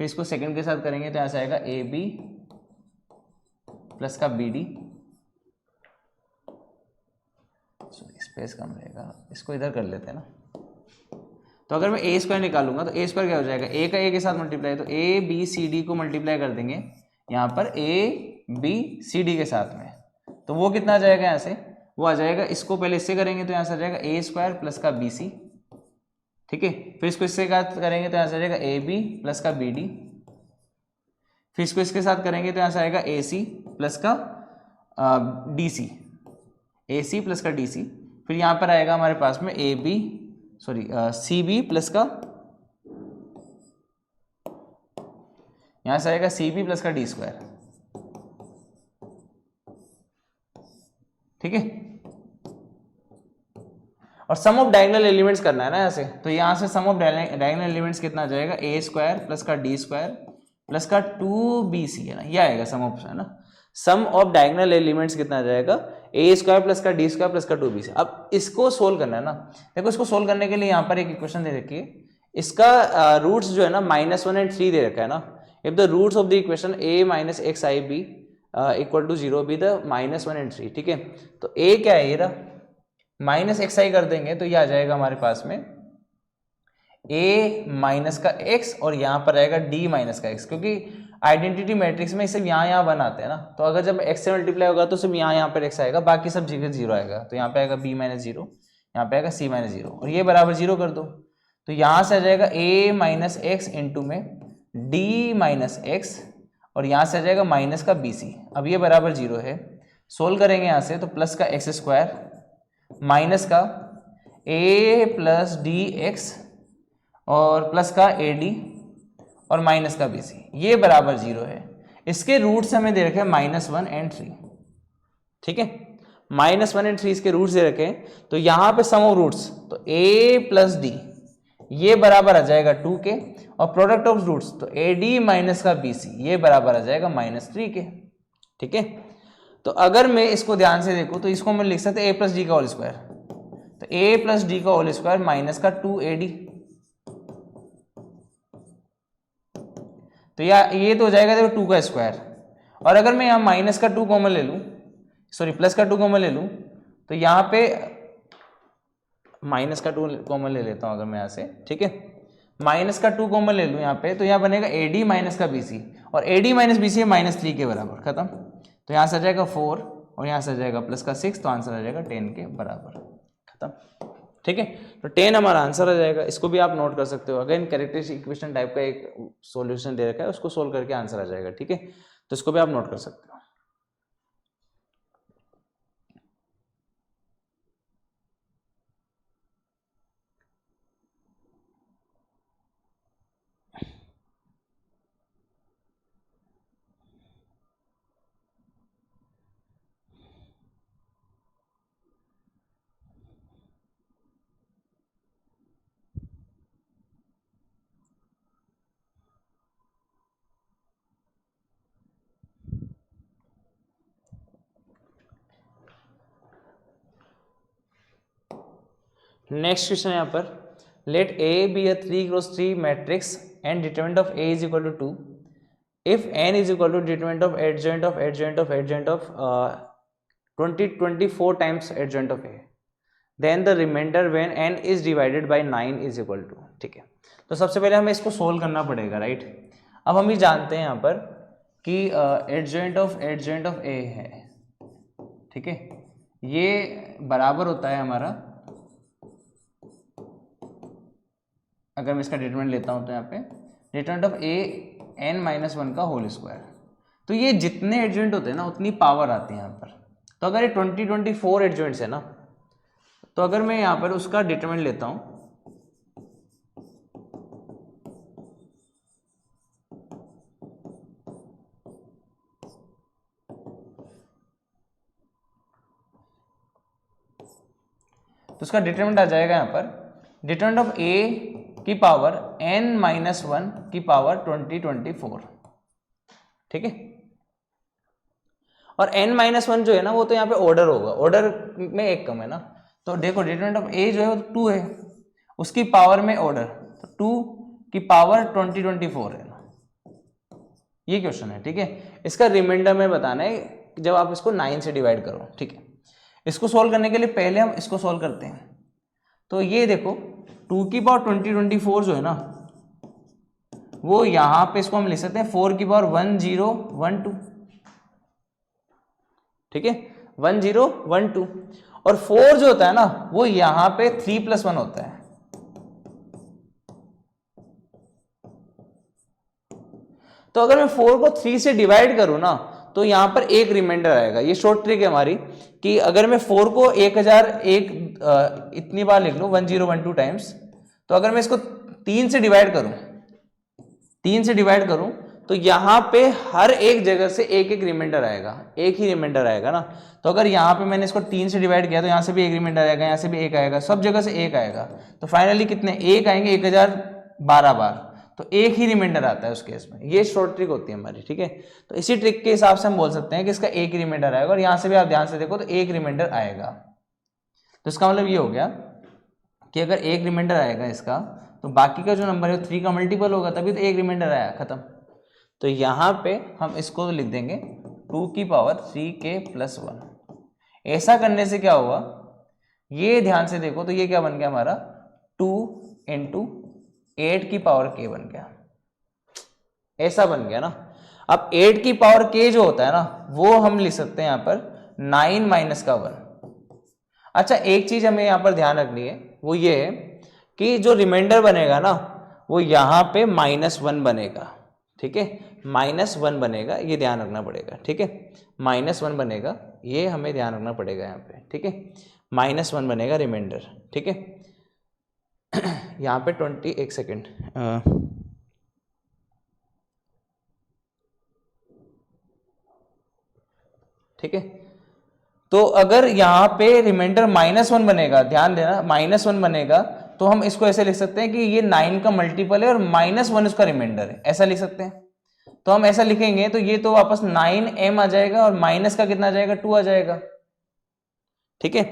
फिर इसको सेकंड के साथ करेंगे तो यहाँ से आएगा AB प्लस का BD। स्पेस कम रहेगा, इसको इधर कर लेते हैं ना। तो अगर मैं A स्क्वायर निकालूंगा तो A स्क्वायर क्या हो जाएगा, A का A के साथ मल्टीप्लाई, तो A B C D को मल्टीप्लाई कर देंगे यहाँ पर A B C D के साथ में, तो वो कितना आ जाएगा यहाँ से, वो आ जाएगा, इसको पहले इससे करेंगे तो यहाँ से आ जाएगा A स्क्वायर प्लस का BC। ठीक है, फिर इसको इससे करेंगे तो यहाँ से आ जाएगा AB प्लस का BD, फिर इसको इसके साथ करेंगे तो यहाँ से आएगा AC प्लस का DC, AC प्लस का DC, फिर यहाँ पर आएगा हमारे पास में CB प्लस का, यहाँ से आएगा CB प्लस का D स्क्वायर। ठीक है, और सम ऑफ डायगोनल एलिमेंट्स करना है ना यहाँ से, तो यहाँ से सम ऑफ डायगोनल एलिमेंट्स कितना आ जाएगा, A स्क्वायर प्लस का D स्क्वायर प्लस का 2BC है ना, ये आएगा सम ऑफ, है ना। सम ऑफ डायगोनल एलिमेंट्स कितना आ जाएगा, A स्क्वायर प्लस का D स्क्वायर प्लस का 2BC। अब इसको सोल्व करना है ना, देखो इसको सोल्व करने के लिए यहाँ पर एक इक्वेशन दे रखी है, इसका रूट्स जो है ना -1 and 3 दे रखा है ना। If the roots of the equation A minus X I B equal to 0 B the -1 and 3। ठीक है, तो A क्या है, ये रहा, माइनस एक्स आई कर देंगे तो ये आ जाएगा हमारे पास में A माइनस का x और यहाँ पर आएगा D माइनस का x, क्योंकि आइडेंटिटी मैट्रिक्स में सिर्फ यहाँ वन आते हैं ना, तो अगर जब x से मल्टीप्लाई होगा तो सिर्फ यहाँ पर x आएगा, बाकी सब जगह 0 आएगा, तो यहाँ पे आएगा B माइनस 0, यहाँ पे आएगा C माइनस 0 और ये बराबर 0 कर दो, तो यहाँ से आ जाएगा A माइनस एक्स इंटू में D माइनस एक्स और यहाँ से आ जाएगा माइनस का BC। अब ये बराबर 0 है, सोल्व करेंगे यहाँ से तो प्लस का x स्क्वायर माइनस का A प्लस DX और प्लस का AD और माइनस का BC, ये बराबर 0 है। इसके रूट्स हमें दे रखे हैं -1 and 3। ठीक है, -1 and 3 इसके रूट्स दे रखे हैं, तो यहाँ पे सम ऑफ रूट्स, तो A प्लस D ये बराबर आ जाएगा 2 के, और प्रोडक्ट ऑफ रूट्स तो AD माइनस का BC ये बराबर आ जाएगा -3 के। ठीक है, तो अगर मैं इसको ध्यान से देखूं तो इसको मैं लिख सकते A प्लस डी का होल स्क्वायर, तो A प्लस डी का होल स्क्वायर माइनस का 2AD, तो ये तो हो जाएगा देखो 2 का स्क्वायर, और अगर मैं यहाँ माइनस का 2 कॉमन ले लूँ, सॉरी प्लस का 2 कॉमन ले लूँ, तो यहाँ पे माइनस का 2 कॉमन ले लेता हूँ अगर मैं यहाँ से। ठीक है, माइनस का 2 कॉमन ले लूँ यहाँ पे, तो यहाँ बनेगा AD माइनस का BC, और AD माइनस BC है -3 के बराबर, खत्म। तो यहाँ से आ जाएगा 4 और यहाँ से आ जाएगा प्लस का 6, तो आंसर आ जाएगा 10 के बराबर, खत्म। ठीक है, तो 10 हमारा आंसर आ जाएगा। इसको भी आप नोट कर सकते हो, अगेन कैरेक्टरिस्टिक इक्वेशन टाइप का एक सॉल्यूशन दे रखा है, उसको सोल्व करके आंसर आ जाएगा। ठीक है, तो इसको भी आप नोट कर सकते हो। नेक्स्ट क्वेश्चन है यहाँ पर, let A B a 3 cross 3 matrix and determinant of A is equal to 2 if n is equal to determinant of adjoint of adjoint of adjoint of 24 times adjoint of A, then the remainder when n is divided by 9 is equal to, ठीक है। तो सबसे पहले हमें इसको solve करना पड़ेगा, right. अब हम ये जानते हैं यहाँ पर कि एडजॉइंट ऑफ ए है, ठीक है, ये बराबर होता है हमारा, अगर मैं इसका डिटरमिनेंट लेता हूँ तो यहाँ पे डिटरमिनेंट ऑफ ए n-1 का होल स्क्वायर। तो ये जितने एडजॉइंट होते हैं ना उतनी पावर आती है यहाँ पर। तो अगर ये 24 एडजॉइंट्स है ना, तो अगर मैं यहाँ पर उसका डिटरमिनेंट लेता हूँ, तो उसका डिटरमिनेंट आ जाएगा यहाँ पर डिटरमिनेंट ऑफ ए की पावर n-1 की पावर 24, ठीक है। और n-1 जो है ना वो तो यहाँ पे ऑर्डर होगा, ऑर्डर में एक कम है ना, तो देखो डिटरमिनेंट ऑफ ए जो है वो 2 है, उसकी पावर में ऑर्डर, तो 2 की पावर 24 है ना, ये क्वेश्चन है, ठीक है। इसका रिमाइंडर में बताना है जब आप इसको 9 से डिवाइड करो, ठीक है। इसको सोल्व करने के लिए पहले हम इसको सोल्व करते हैं। तो ये देखो 2 की पावर 24 जो है ना, वो यहाँ पे इसको हम लिख सकते हैं 4 की पावर 1012, ठीक है, 1012। और 4 जो होता है ना वो यहाँ पे 3 + 1 होता है, तो अगर मैं 4 को 3 से डिवाइड करूँ ना तो यहाँ पर एक रिमाइंडर आएगा। ये शॉर्ट ट्रिक है हमारी कि अगर मैं 4 को 1001 इतनी बार लिख लूँ 1012 टाइम्स, तो अगर मैं इसको 3 से डिवाइड करूँ तो यहाँ पे हर एक जगह से एक एक रिमाइंडर आएगा, एक ही रिमाइंडर आएगा ना। तो अगर यहाँ पे मैंने इसको 3 से डिवाइड किया तो यहाँ से भी एक रिमाइंडर आएगा, यहाँ से भी एक आएगा, सब जगह से एक आएगा, तो फाइनली कितने एक आएंगे 1012 बार, तो एक ही रिमाइंडर आता है उस केस में। ये शॉर्ट ट्रिक होती है हमारी, ठीक है। तो इसी ट्रिक के हिसाब से हम बोल सकते हैं कि इसका एक ही रिमाइंडर आएगा, और यहाँ से भी आप ध्यान से देखो तो एक रिमाइंडर आएगा। तो इसका मतलब ये हो गया कि अगर एक रिमाइंडर आएगा इसका, तो बाकी का जो नंबर है 3 का मल्टीपल होगा, तभी तो एक रिमाइंडर आया, खत्म। तो यहाँ पे हम इसको लिख देंगे 2 की पावर 3k + 1। ऐसा करने से क्या होगा, ये ध्यान से देखो तो ये क्या बन गया हमारा 2 × 8 की पावर k बन गया, ऐसा बन गया ना। अब 8 की पावर k जो होता है ना वो हम लिख सकते हैं यहाँ पर 9 - 1। अच्छा, एक चीज हमें यहाँ पर ध्यान रखनी है, वो ये है कि जो रिमाइंडर बनेगा ना वो यहाँ पे -1 बनेगा, ठीक है, -1 बनेगा, ये ध्यान रखना पड़ेगा, ठीक है। -1 बनेगा, ये हमें ध्यान रखना पड़ेगा यहाँ पे, ठीक है। -1 बनेगा रिमाइंडर, ठीक है। यहाँ पे 21 सेकेंड, ठीक है। तो अगर यहाँ पे रिमाइंडर -1 बनेगा, ध्यान देना -1 बनेगा, तो हम इसको ऐसे लिख सकते हैं कि ये 9 का मल्टीपल है और -1 इसका रिमाइंडर है, ऐसा लिख सकते हैं। तो हम ऐसा लिखेंगे तो ये तो वापस 9m आ जाएगा, और माइनस का कितना आ जाएगा 2 आ जाएगा, ठीक है,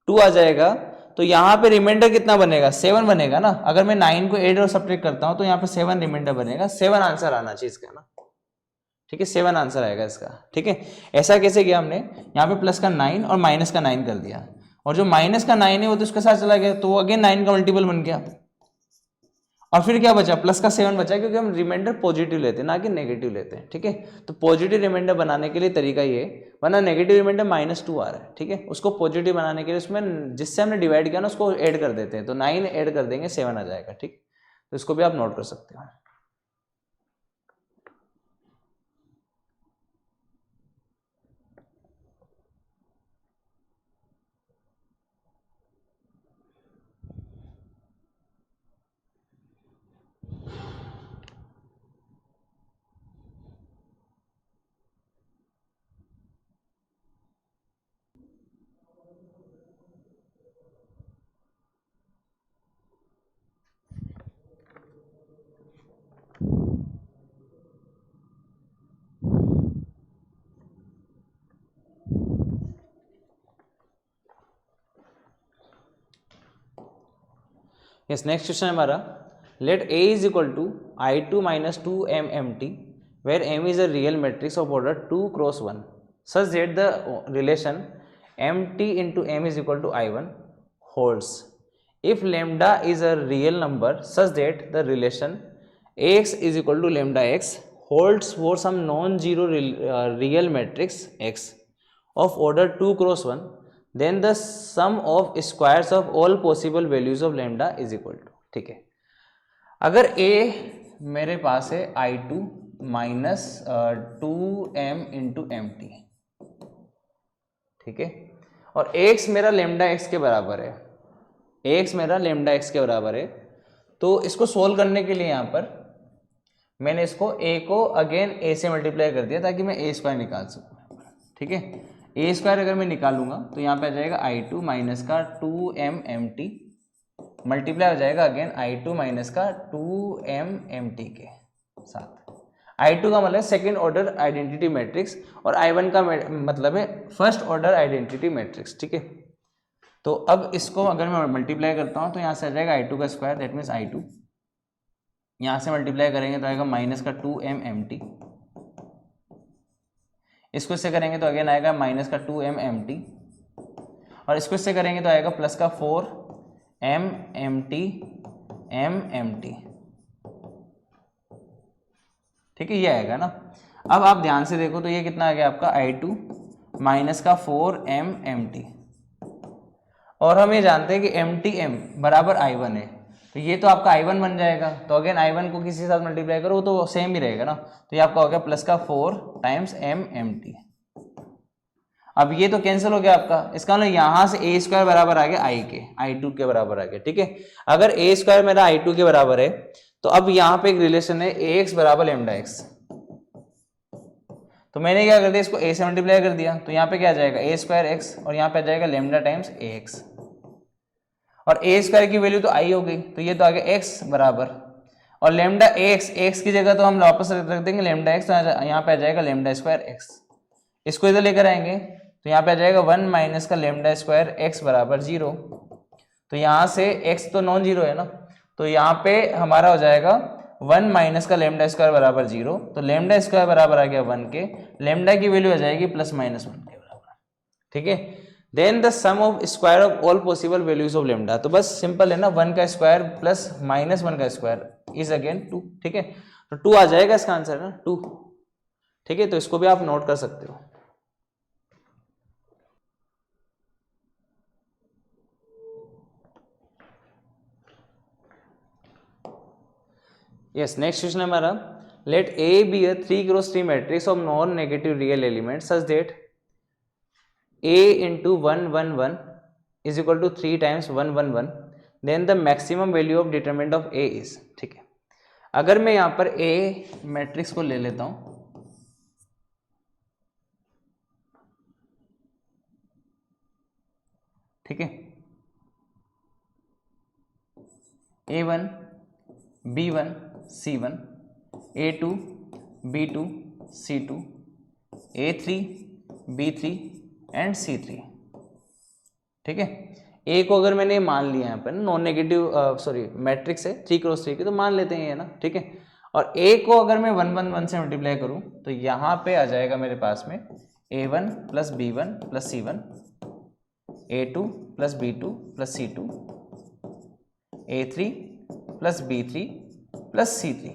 2 आ जाएगा। तो यहाँ पे रिमाइंडर कितना बनेगा 7 बनेगा ना। अगर मैं 9 को ऐड और सब्ट्रैक्ट करता हूँ तो यहाँ पे 7 रिमाइंडर बनेगा, 7 आंसर आना चाहिए इसका ना, ठीक है, 7 आंसर आएगा इसका, ठीक है। ऐसा कैसे किया हमने, यहाँ पे प्लस का 9 और माइनस का 9 कर दिया, और जो माइनस का 9 है वो तो इसके साथ चला गया, तो वो अगेन 9 का मल्टीपल बन गया, और फिर क्या बचा, प्लस का 7 बचा, क्योंकि हम रिमाइंडर पॉजिटिव लेते हैं ना कि नेगेटिव लेते हैं, ठीक है। तो पॉजिटिव रिमाइंडर बनाने के लिए तरीका ये, वरना नेगेटिव रिमाइंडर -2 आ रहा है, ठीक है, उसको पॉजिटिव बनाने के लिए उसमें जिससे हमने डिवाइड किया ना उसको ऐड कर देते हैं, तो 9 ऐड कर देंगे 7 आ जाएगा, ठीक। तो इसको भी आप नोट कर सकते हो। यस, नेक्स्ट क्वेश्चन है हमारा, let a is equal to I2 - 2m empty where M is a real matrix of order 2 cross 1 such that the relation mt into M is equal to I1 holds. If lambda is a real number such that the relation Ax is equal to lambda x holds for some non-zero real matrix X of order 2 cross 1, then the sum of squares of all possible values of lambda is equal to. ठीक है, अगर A मेरे पास है I2 minus 2m into M T, ठीक है, और Ax मेरा lambda x के बराबर है, Ax मेरा लेमडा एक्स के बराबर है, तो इसको सोल्व करने के लिए यहाँ पर मैंने इसको a को अगेन a से मल्टीप्लाई कर दिया ताकि मैं a स्क्वायर निकाल सकूँ. ठीक है, a स्क्वायर अगर मैं निकालूंगा तो यहाँ पे आ जाएगा I2 माइनस का 2m mt मल्टीप्लाई हो जाएगा अगेन I2 माइनस का 2m mt के साथ. I2 का मतलब सेकेंड ऑर्डर आइडेंटिटी मैट्रिक्स और I1 का मतलब है फर्स्ट ऑर्डर आइडेंटिटी मैट्रिक्स. ठीक है, तो अब इसको अगर मैं मल्टीप्लाई करता हूँ तो यहाँ से आ जाएगा I2 का स्क्वायर, दैट मीन्स I2, यहाँ से मल्टीप्लाई करेंगे तो आएगा माइनस का 2m mt, इसको इससे करेंगे तो अगेन आएगा माइनस का 2m mt, और इसको इससे करेंगे तो आएगा प्लस का 4m mt. ठीक है, ये आएगा ना. अब आप ध्यान से देखो तो ये कितना आ गया आपका I2 माइनस का 4m mt, और हम ये जानते हैं कि mtm बराबर I1 है, तो ये तो आपका I1 बन जाएगा. तो अगेन I1 को किसी के साथ मल्टीप्लाई करो वो तो सेम ही रहेगा ना, तो ये आपका हो गया प्लस का 4 टाइम्स m mt. अब ये तो कैंसिल हो गया आपका, इसका मतलब यहाँ से a स्क्वायर बराबर आ गया I के, I2 के बराबर आ गया. ठीक है, अगर a स्क्वायर मेरा I2 के बराबर है तो अब यहाँ पे एक रिलेशन है ax बराबर लैम्डा x, तो मैंने क्या कर दिया, इसको a से मल्टीप्लाई कर दिया, तो यहाँ पे क्या आ जाएगा a स्क्वायर x और यहाँ पे आ जाएगा लैम्डा टाइम्स ax, और a स्क्वायर की वैल्यू तो i हो गई, तो ये तो आ गया x बराबर, और लैम्डा x की जगह तो हम वापस रख देंगे लैम्डा x, तो यहाँ पे आ जाएगा लैम्डा स्क्वायर x. इसको इधर लेकर आएंगे तो यहाँ पे आ जाएगा 1 माइनस का लैम्डा स्क्वायर x बराबर 0. तो यहाँ से x तो नॉन जीरो है ना, तो यहाँ पे हमारा हो जाएगा 1 माइनस का लैम्डा स्क्वायर बराबर 0, तो लैम्डा स्क्वायर बराबर आ गया 1 के, लैम्डा की वैल्यू आ जाएगी प्लस माइनस 1 के बराबर. ठीक है, then the sum of square of all possible values of lambda, तो बस सिंपल है ना, 1 का स्क्वायर प्लस माइनस 1 का स्क्वायर इज अगेन 2. ठीक है, तो 2 आ जाएगा इसका आंसर ना, 2. ठीक है, तो इसको भी आप नोट कर सकते हो. यस, नेक्स्ट क्वेश्चन है हमारा, let A B a 3 cross 3 matrix of non negative real element such that a into 1 1 1 is equal to 3 times 1 1 1, then the maximum value of determinant of a is. ठीक है, अगर मैं यहाँ पर a matrix को ले लेता हूँ, ठीक है, a1 b1 c1 a2 b2 c2 a3 b3 and C3. ठीक है, A को अगर मैंने मान लिया यहाँ पर नॉन नेगेटिव सॉरी मैट्रिक्स है 3 क्रॉस 3 की, तो मान लेते हैं ये ना. ठीक है, और A को अगर मैं 1 1 1 से मल्टीप्लाई करूँ तो यहाँ पे आ जाएगा मेरे पास में A1 plus B1 plus C1, A2 plus B2 plus C2, A3 plus B3 plus C3,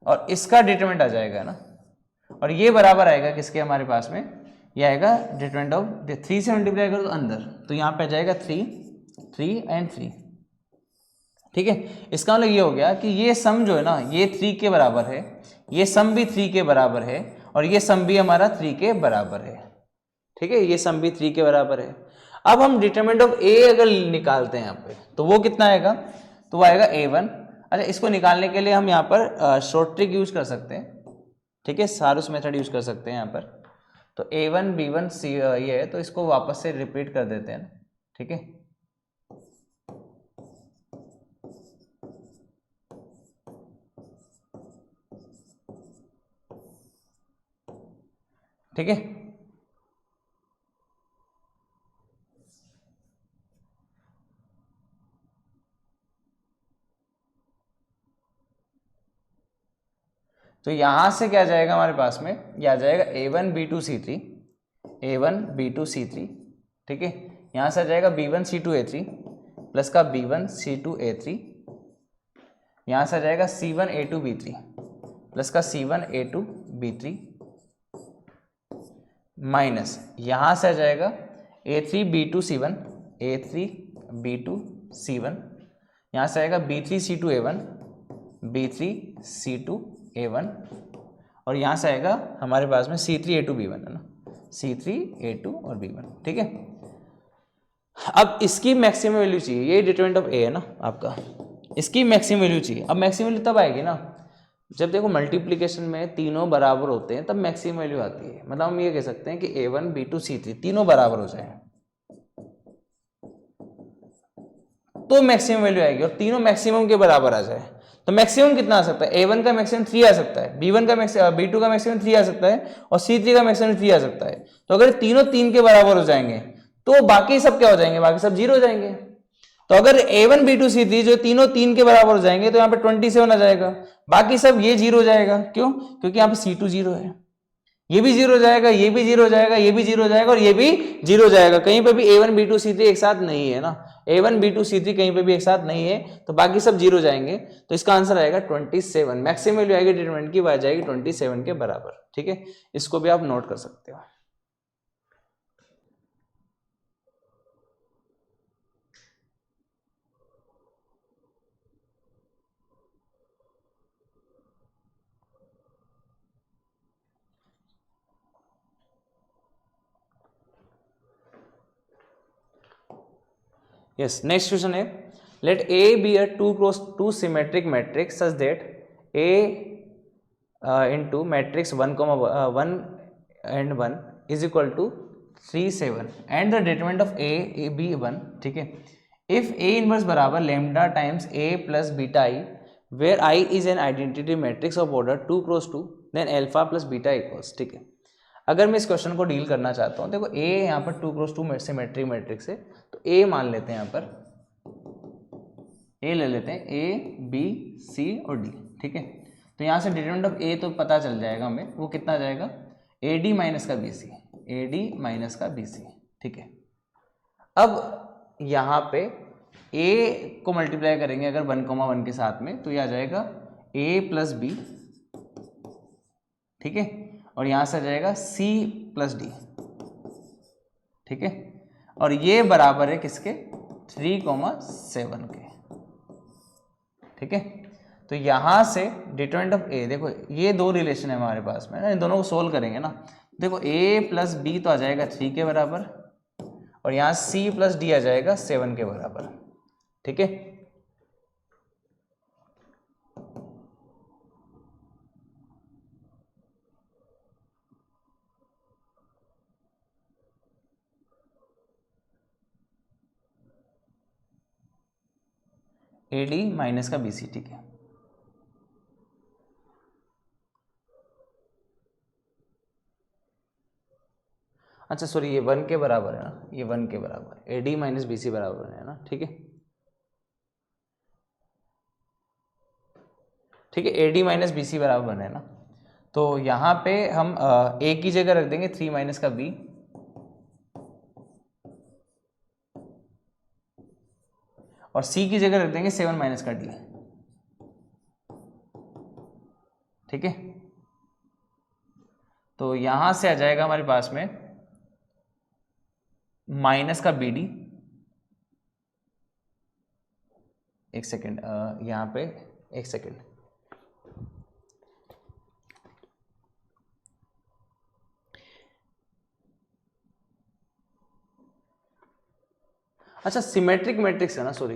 और इसका डिटरमिनेंट आ जाएगा ना, और ये बराबर आएगा किसके हमारे पास में, ये आएगा डिटरमिनेंट ऑफ 3 से मल्टीप्लाई करो तो अंदर, तो यहाँ पे आ जाएगा 3 3 एंड 3. ठीक है, इसका मतलब ये हो गया कि ये सम जो है ना ये 3 के बराबर है, ये सम भी 3 के बराबर है, और ये सम भी हमारा 3 के बराबर है. ठीक है, ये सम भी 3 के बराबर है. अब हम डिटरमिनेंट ऑफ ए अगर निकालते हैं यहाँ पे तो वो कितना आएगा, तो वो आएगा a1. अच्छा, इसको निकालने के लिए हम यहाँ पर शॉर्ट ट्रिक यूज कर सकते हैं. ठीक है, सारूस मेथड यूज कर सकते हैं यहाँ पर. तो a1 b1 c ये है, तो इसको वापस से रिपीट कर देते हैं. ठीक है, ठीक है, तो यहां से क्या जाएगा हमारे पास में, ये आ जाएगा A1 B2 C3, A1 B2 C3, ठीक है। यहां से आ जाएगा B1 C2 A3 प्लस का B1 C2 A3, यहां से आ जाएगा C1 A2 B3 प्लस का C1 A2 B3 माइनस यहां से आ जाएगा A3 B2 C1, A3 B2 C1, यहां से आएगा B3 C2 A1, B3 C2 A1 और यहां से आएगा हमारे पास में C3 A2 B1 है ना, C3 A2 और B1, ठीक है। अब इसकी मैक्सिमम वैल्यू चाहिए, ये डिटरमिनेंट ऑफ A है ना आपका, इसकी मैक्सिमम वैल्यू चाहिए। अब मैक्सिमम वैल्यू तब आएगी ना जब देखो मल्टीप्लिकेशन में तीनों बराबर होते हैं, तब मैक्सिमम वैल्यू आती है। मतलब हम ये कह सकते हैं कि A1 B2 C3 तीनों बराबर हो जाए तो मैक्सिमम वैल्यू आएगी, और तीनों मैक्सिमम के बराबर आ जाए तो मैक्सिमम कितना आ सकता है, A1 का मैक्सिमम 3 आ सकता है, B1 का मैक्सिमम B2 का मैक्सिमम 3 आ सकता है और C3 का मैक्सिमम 3 आ सकता है। तो अगर तीनों 3 के बराबर हो जाएंगे तो बाकी सब क्या हो जाएंगे, बाकी सब 0 हो जाएंगे। तो अगर A1 B2 C3 जो तीनों 3 के बराबर हो जाएंगे तो यहाँ पे 27 आ जाएगा, बाकी सब ये 0 हो जाएगा। क्यों? क्योंकि यहाँ पे C2 0 है, ये भी 0 हो जाएगा, ये भी 0 हो जाएगा, ये भी 0 हो जाएगा और ये भी 0 हो जाएगा। कहीं पे भी A1 B2 C3 एक साथ नहीं है ना, A1 B2 C3 कहीं पे भी एक साथ नहीं है, तो बाकी सब 0 जाएंगे। तो इसका आंसर आएगा 27। मैक्सिमम वैल्यू आएगी डिटरमिनेंट की, आ जाएगी 27 के बराबर, ठीक है। इसको भी आप नोट कर सकते हो। Yes, next question है, let A be a 2x2 symmetric matrix such that A into matrix 1, 1 and 1 is equal to 3, 7 and the determinant of A be 1, ठीक है। If A inverse बराबर lambda times A plus beta I where I is an identity matrix of order 2x2 then alpha plus beta equals, ठीक है। अगर मैं इस question को deal करना चाहता हूँ, देखो A यहाँ पर 2x2 सिमेट्रिक मैट्रिक्स है, तो A मान लेते हैं, यहाँ पर A ले लेते हैं, A B C और D, ठीक है। तो यहाँ से डिटरमिनेंट ऑफ A तो पता चल जाएगा हमें, वो कितना जाएगा, AD माइनस का BC, AD माइनस का BC, ठीक है। अब यहाँ पे A को मल्टीप्लाई करेंगे अगर 1, 1 के साथ में, तो ये आ जाएगा A प्लस B, ठीक है, और यहां से आ जाएगा C प्लस D, ठीक है। और ये बराबर है किसके, 3,7 के, ठीक है। तो यहां से डिटरमिनेंट ऑफ A, देखो ये दो रिलेशन है हमारे पास में ना, इन दोनों को सोल्व करेंगे ना। देखो A प्लस B तो आ जाएगा 3 के बराबर और यहां C प्लस D आ जाएगा 7 के बराबर, ठीक है। AD माइनस का BC, ठीक है। अच्छा सॉरी, ये 1 के बराबर है ना, ये 1 के बराबर, AD माइनस BC बराबर है ना, ठीक है, ठीक है। AD माइनस BC बराबर है ना, तो यहाँ पे हम A की जगह रख देंगे 3 माइनस का B और C की जगह रख देंगे 7 माइनस का D, ठीक है। तो यहां से आ जाएगा हमारे पास में माइनस का BD, एक सेकेंड, यहाँ पे एक सेकेंड, अच्छा सिमेट्रिक मैट्रिक्स है ना, सॉरी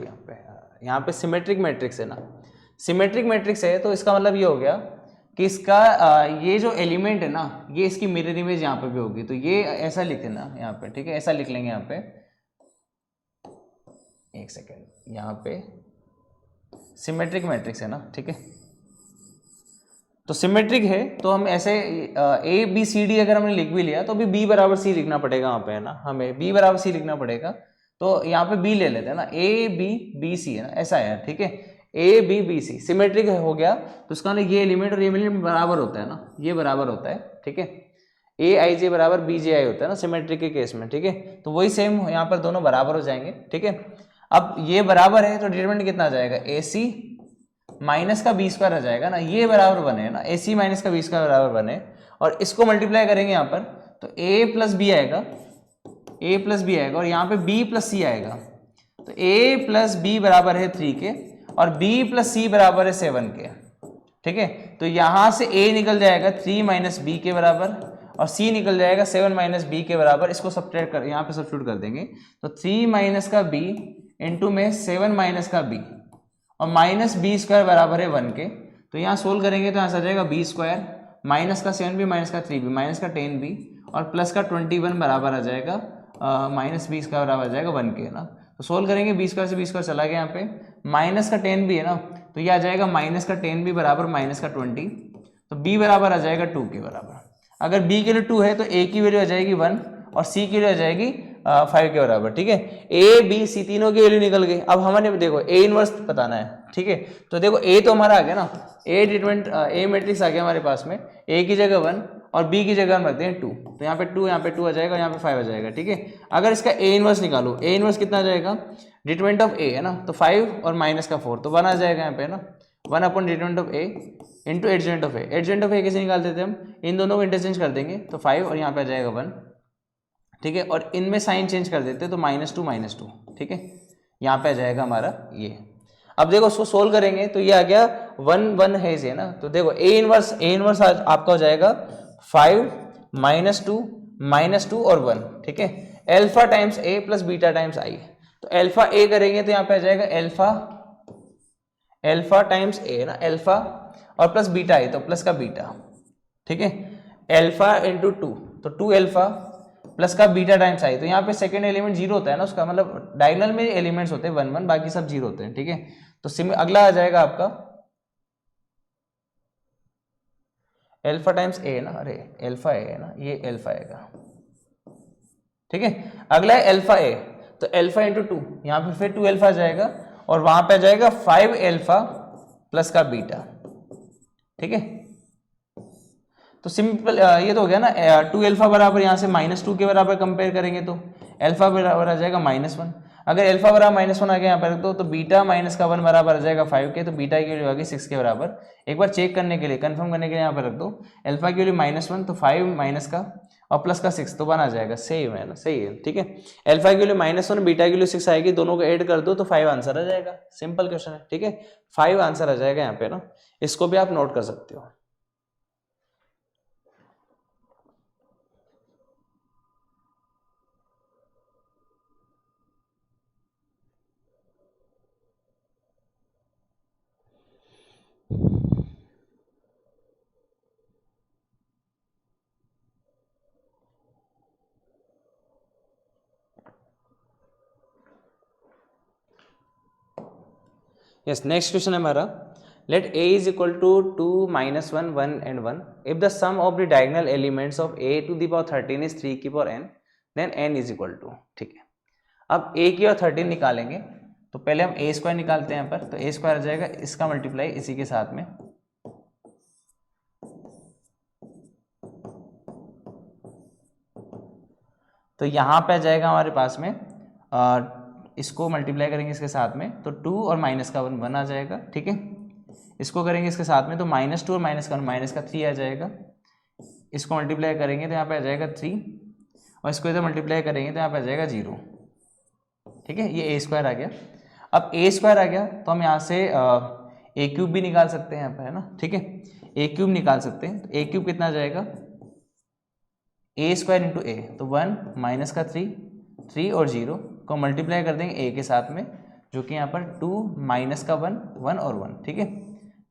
यहाँ पे सिमेट्रिक मैट्रिक्स है ना, सिमेट्रिक मैट्रिक्स है तो इसका मतलब ये हो गया कि इसका ये जो एलिमेंट है ना, ये इसकी मिरर इमेज यहाँ पे भी होगी। तो ये ऐसा लिख देना यहाँ पे, ठीक है, ऐसा लिख लेंगे यहाँ पे, एक सेकेंड, यहाँ पे सिमेट्रिक मैट्रिक्स है ना, ठीक है। तो सिमेट्रिक है तो हम ऐसे ABCD अगर हमने लिख भी लिया तो अभी B बराबर C लिखना पड़ेगा वहाँ पे, है ना, हमें B बराबर C लिखना पड़ेगा। तो यहाँ पे B ले लेते हैं ना, ABBC है ना, ऐसा है, ठीक है। A B B C symmetric हो गया तो उसका मतलब ये एलिमेंट और ये एलिमेंट बराबर होता है ना, ये बराबर होता है, ठीक है। ए आई जे बराबर बी जे आई होता है ना सिमेट्रिक के केस में, ठीक है। तो वही सेम यहाँ पर दोनों बराबर हो जाएंगे, ठीक है। अब ये बराबर है तो डिटरमिनेंट कितना आ जाएगा, ए सी माइनस का बी स्क्वायर आ जाएगा ना, ये बराबर बने ना, ए सी माइनस का बी स्क्वायर बराबर बने, और इसको मल्टीप्लाई करेंगे यहाँ पर तो ए प्लस बी आएगा, ए प्लस बी आएगा, और यहाँ पे बी प्लस सी आएगा। तो ए प्लस बी बराबर है 3 के और बी प्लस सी बराबर है 7 के, ठीक है। तो यहाँ से ए निकल जाएगा 3 माइनस बी के बराबर और सी निकल जाएगा 7 माइनस बी के बराबर। इसको सब्ट्रैक्ट कर यहाँ पे सब्स्टिट्यूट कर देंगे तो 3 माइनस का बी इंटू में 7 माइनस का बी और माइनस बी स्क्वायर बराबर है 1 के। तो यहाँ सोल्व करेंगे तो यहाँ से आ जाएगा बी स्क्वायर माइनस का 7b माइनस का 3b माइनस का 10b और प्लस का 21 बराबर आ जाएगा माइनस बी स्क्वायर बराबर आ जाएगा 1 के ना। तो सोल्व करेंगे बी स्क्वायर से बी स्क्वायर चला गया, यहाँ पे माइनस का 10b है ना, तो ये आ जाएगा माइनस का 10b बराबर माइनस का 20, तो b बराबर आ जाएगा 2 के बराबर। अगर b के लिए 2 है तो a की वैल्यू आ जाएगी 1 और c की वैल्यू आ जाएगी 5 के बराबर, ठीक है। a b c तीनों की वैल्यू निकल गई। अब हमारे देखो a इनवर्स बताना है, ठीक है। तो देखो a तो हमारा आ गया ना, a डिटरमिनेंट a मैट्रिक्स आ गया हमारे पास में, a की जगह 1 और b की जगह हम रखते हैं 2, तो यहाँ पे 2 यहाँ पे 2 आ जाएगा, यहाँ पे 5 आ जाएगा, ठीक है। अगर इसका a इनवर्स निकालो, a इनवर्स कितना आ जाएगा, डिटरमिनेंट ऑफ a है ना, तो 5 और माइनस का 4 तो 1 आ जाएगा यहाँ पे ना, 1 upon determinant of a into एडजेंट of a। एडजेंट of a कैसे निकालते थे हम, इन दोनों को इंटरचेंज कर देंगे तो 5 और यहाँ पे आ जाएगा 1, ठीक है। और इनमें साइन चेंज कर देते तो -2 ठीक है, यहाँ पे आ जाएगा हमारा ये। अब देखो उसको सोल्व करेंगे तो ये आ गया 1 1 है इसे ना, तो देखो a इनवर्स आपका हो जाएगा 5 -2 और 1, ठीक है। Alpha times a plus beta times i, तो अल्फा a करेंगे तो यहाँ पे आ जाएगा अल्फा टाइम्स a ना, अल्फा और प्लस बीटा i तो प्लस का बीटा, ठीक है। अल्फा इंटू 2 तो 2 अल्फा प्लस का बीटा टाइम्स आई, तो यहाँ पे सेकंड एलिमेंट 0 होता है ना उसका, मतलब डायगोनल में एलिमेंट्स होते हैं 1 1, बाकी सब 0 होते हैं, ठीक है। तो अगला आ जाएगा आपका अल्फा टाइम्स ए ना, अरे अल्फा ए है ना, ये अल्फा आएगा, ठीक है। अगला है अल्फा ए, तो अल्फा इंटू 2 यहाँ पे फिर 2 अल्फा आ जाएगा और वहां पे आ जाएगा 5 अल्फा प्लस का बीटा, ठीक है। तो सिंपल ये तो हो गया ना, 2 अल्फा बराबर यहाँ से -2 के बराबर कंपेयर करेंगे तो अल्फा बराबर आ जाएगा -1। अगर अल्फा बराबर -1 आ गया यहाँ पर रख दो तो बीटा माइनस का 1 बराबर आ जाएगा 5 के, तो बीटा की वैल्यू आ गई 6 के बराबर। एक बार चेक करने के लिए, कंफर्म करने के लिए यहाँ पर रख दो, अल्फा की वैल्यू -1 तो 5 माइनस का और प्लस का 6 तो 1 आ जाएगा, सेम है ना, सही है, ठीक है। अल्फा की वैल्यू -1 बीटा की वैल्यू 6 आएगी, दोनों को ऐड कर दो तो 5 आंसर आ जाएगा, सिंपल क्वेश्चन है, ठीक है। 5 आंसर आ जाएगा यहाँ पे ना, इसको भी आप नोट कर सकते हो। यस, नेक्स्ट क्वेश्चन है हमारा, let a is equal to 2 -1 1 and 1 if the sum of the diagonal elements of a to the power 13 is 3 की power n, then n is equal to, ठीक है। अब a की और 13 निकालेंगे तो पहले हम a स्क्वायर निकालते हैं यहाँ पर, तो a स्क्वायर आ जाएगा इसका मल्टीप्लाई इसी के साथ में, तो यहाँ पे आ जाएगा हमारे पास में इसको मल्टीप्लाई करेंगे इसके साथ में तो 2 और माइनस का 1 आ जाएगा, ठीक है। इसको करेंगे इसके साथ में तो -2 और माइनस का 1 माइनस का 3 आ जाएगा। इसको मल्टीप्लाई करेंगे तो यहाँ पे आ जाएगा 3 और इसको इधर मल्टीप्लाई करेंगे तो यहाँ पे आ जाएगा 0, ठीक है। ये a स्क्वायर आ गया। अब a स्क्वायर आ गया तो हम यहाँ से a क्यूब भी निकाल सकते हैं यहाँ पे, है ना, ठीक है। a क्यूब निकाल सकते हैं, तो a क्यूब कितना आ जाएगा, a स्क्वायर इंटू a, तो 1 माइनस का 3 और 0 को मल्टीप्लाई कर देंगे a के साथ में, जो कि यहाँ पर 2 माइनस का 1 और 1, ठीक है।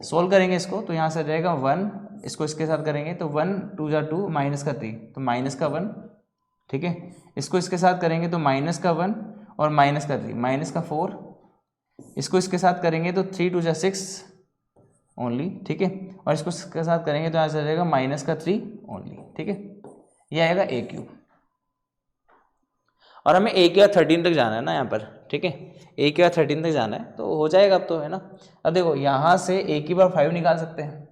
सोल्व करेंगे इसको तो यहाँ से आ जाएगा 1, इसको इसके साथ करेंगे तो 1 2 जा 2 माइनस का 3 तो माइनस का 1, ठीक है। इसको इसके साथ करेंगे तो माइनस का 1 और माइनस का 3 माइनस का 4, इसको इसके साथ करेंगे तो 3 2 जा 6 ओनली, ठीक है। और इसको इसके साथ करेंगे तो यहाँ से आ जाएगा माइनस का 3 ओनली, ठीक है। ये आएगा a क्यूब। और हमें a की बार 13 तक जाना है ना यहाँ पर, ठीक है, a की बार 13 तक जाना है तो हो जाएगा अब तो, है ना। अब देखो यहाँ से a की बार 5 निकाल सकते हैं,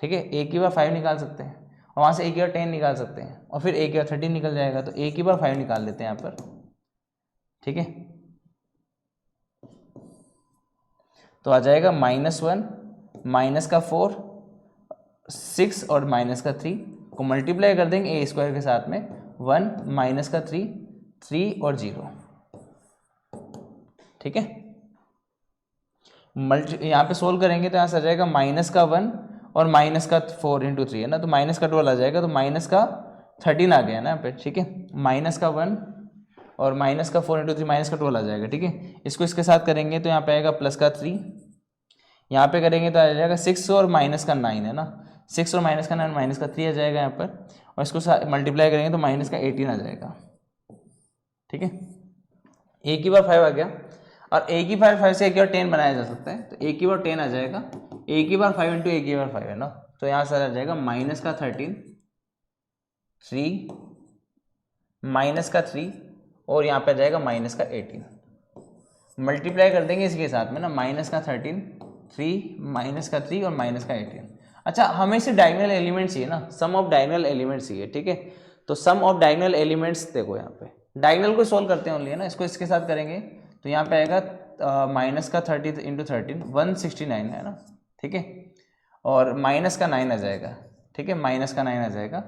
ठीक है, a की बार 5 निकाल सकते हैं, और वहाँ से a की बार 10 निकाल सकते हैं, और फिर a की बार 13 निकल जाएगा, तो a की बार 5 निकाल लेते हैं यहाँ पर, ठीक है। तो आ जाएगा -1 माइनस का 4 6 और माइनस का 3 को मल्टीप्लाई कर देंगे ए स्क्वायर के साथ में, 1 माइनस का 3 3 और 0, ठीक है। यहाँ पे सोल्व करेंगे तो यहाँ से आ जाएगा माइनस का 1 और माइनस का 4 इंटू 3 है ना, तो माइनस का 12 आ जाएगा, तो माइनस का 13 आ गया ना यहाँ पे, ठीक है। माइनस का 1 और माइनस का 4 इंटू 3 माइनस का 12 आ जाएगा, ठीक है। इसको इसके साथ करेंगे तो यहाँ पे आएगा प्लस का 3, यहाँ पे करेंगे तो आ जाएगा 6 और माइनस का 9 है ना, 6 और माइनस का 9 माइनस का 3 आ जाएगा यहाँ पर, और इसको मल्टीप्लाई करेंगे तो माइनस का 18 आ जाएगा, ठीक है। ए की बार 5 आ गया, और ए की बार 5 से ए की बार 10 बनाया जा सकता है, तो ए की बार 10 आ जाएगा, ए की बार 5 इंटू ए की बार 5 है ना, तो यहाँ से आ जाएगा माइनस का 13 3 माइनस का 3 और यहाँ पे आ जाएगा माइनस का 18, मल्टीप्लाई कर देंगे इसके साथ में ना, माइनस का 13 3 माइनस का 3 और माइनस का 18। अच्छा, हमें से डायगोनल एलिमेंट चाहिए ना, सम ऑफ डायगोनल एलिमेंट्स चाहिए, ठीक है। तो सम ऑफ डायगोनल एलिमेंट्स देखो यहाँ पे डायगोनल को सोल्व करते हैं ओनली, है ना, इसको इसके साथ करेंगे तो यहाँ पे आएगा माइनस का 30 इंटू 13 169 है ना, ठीक है, और माइनस का 9 आ जाएगा, ठीक है, माइनस का 9 आ जाएगा,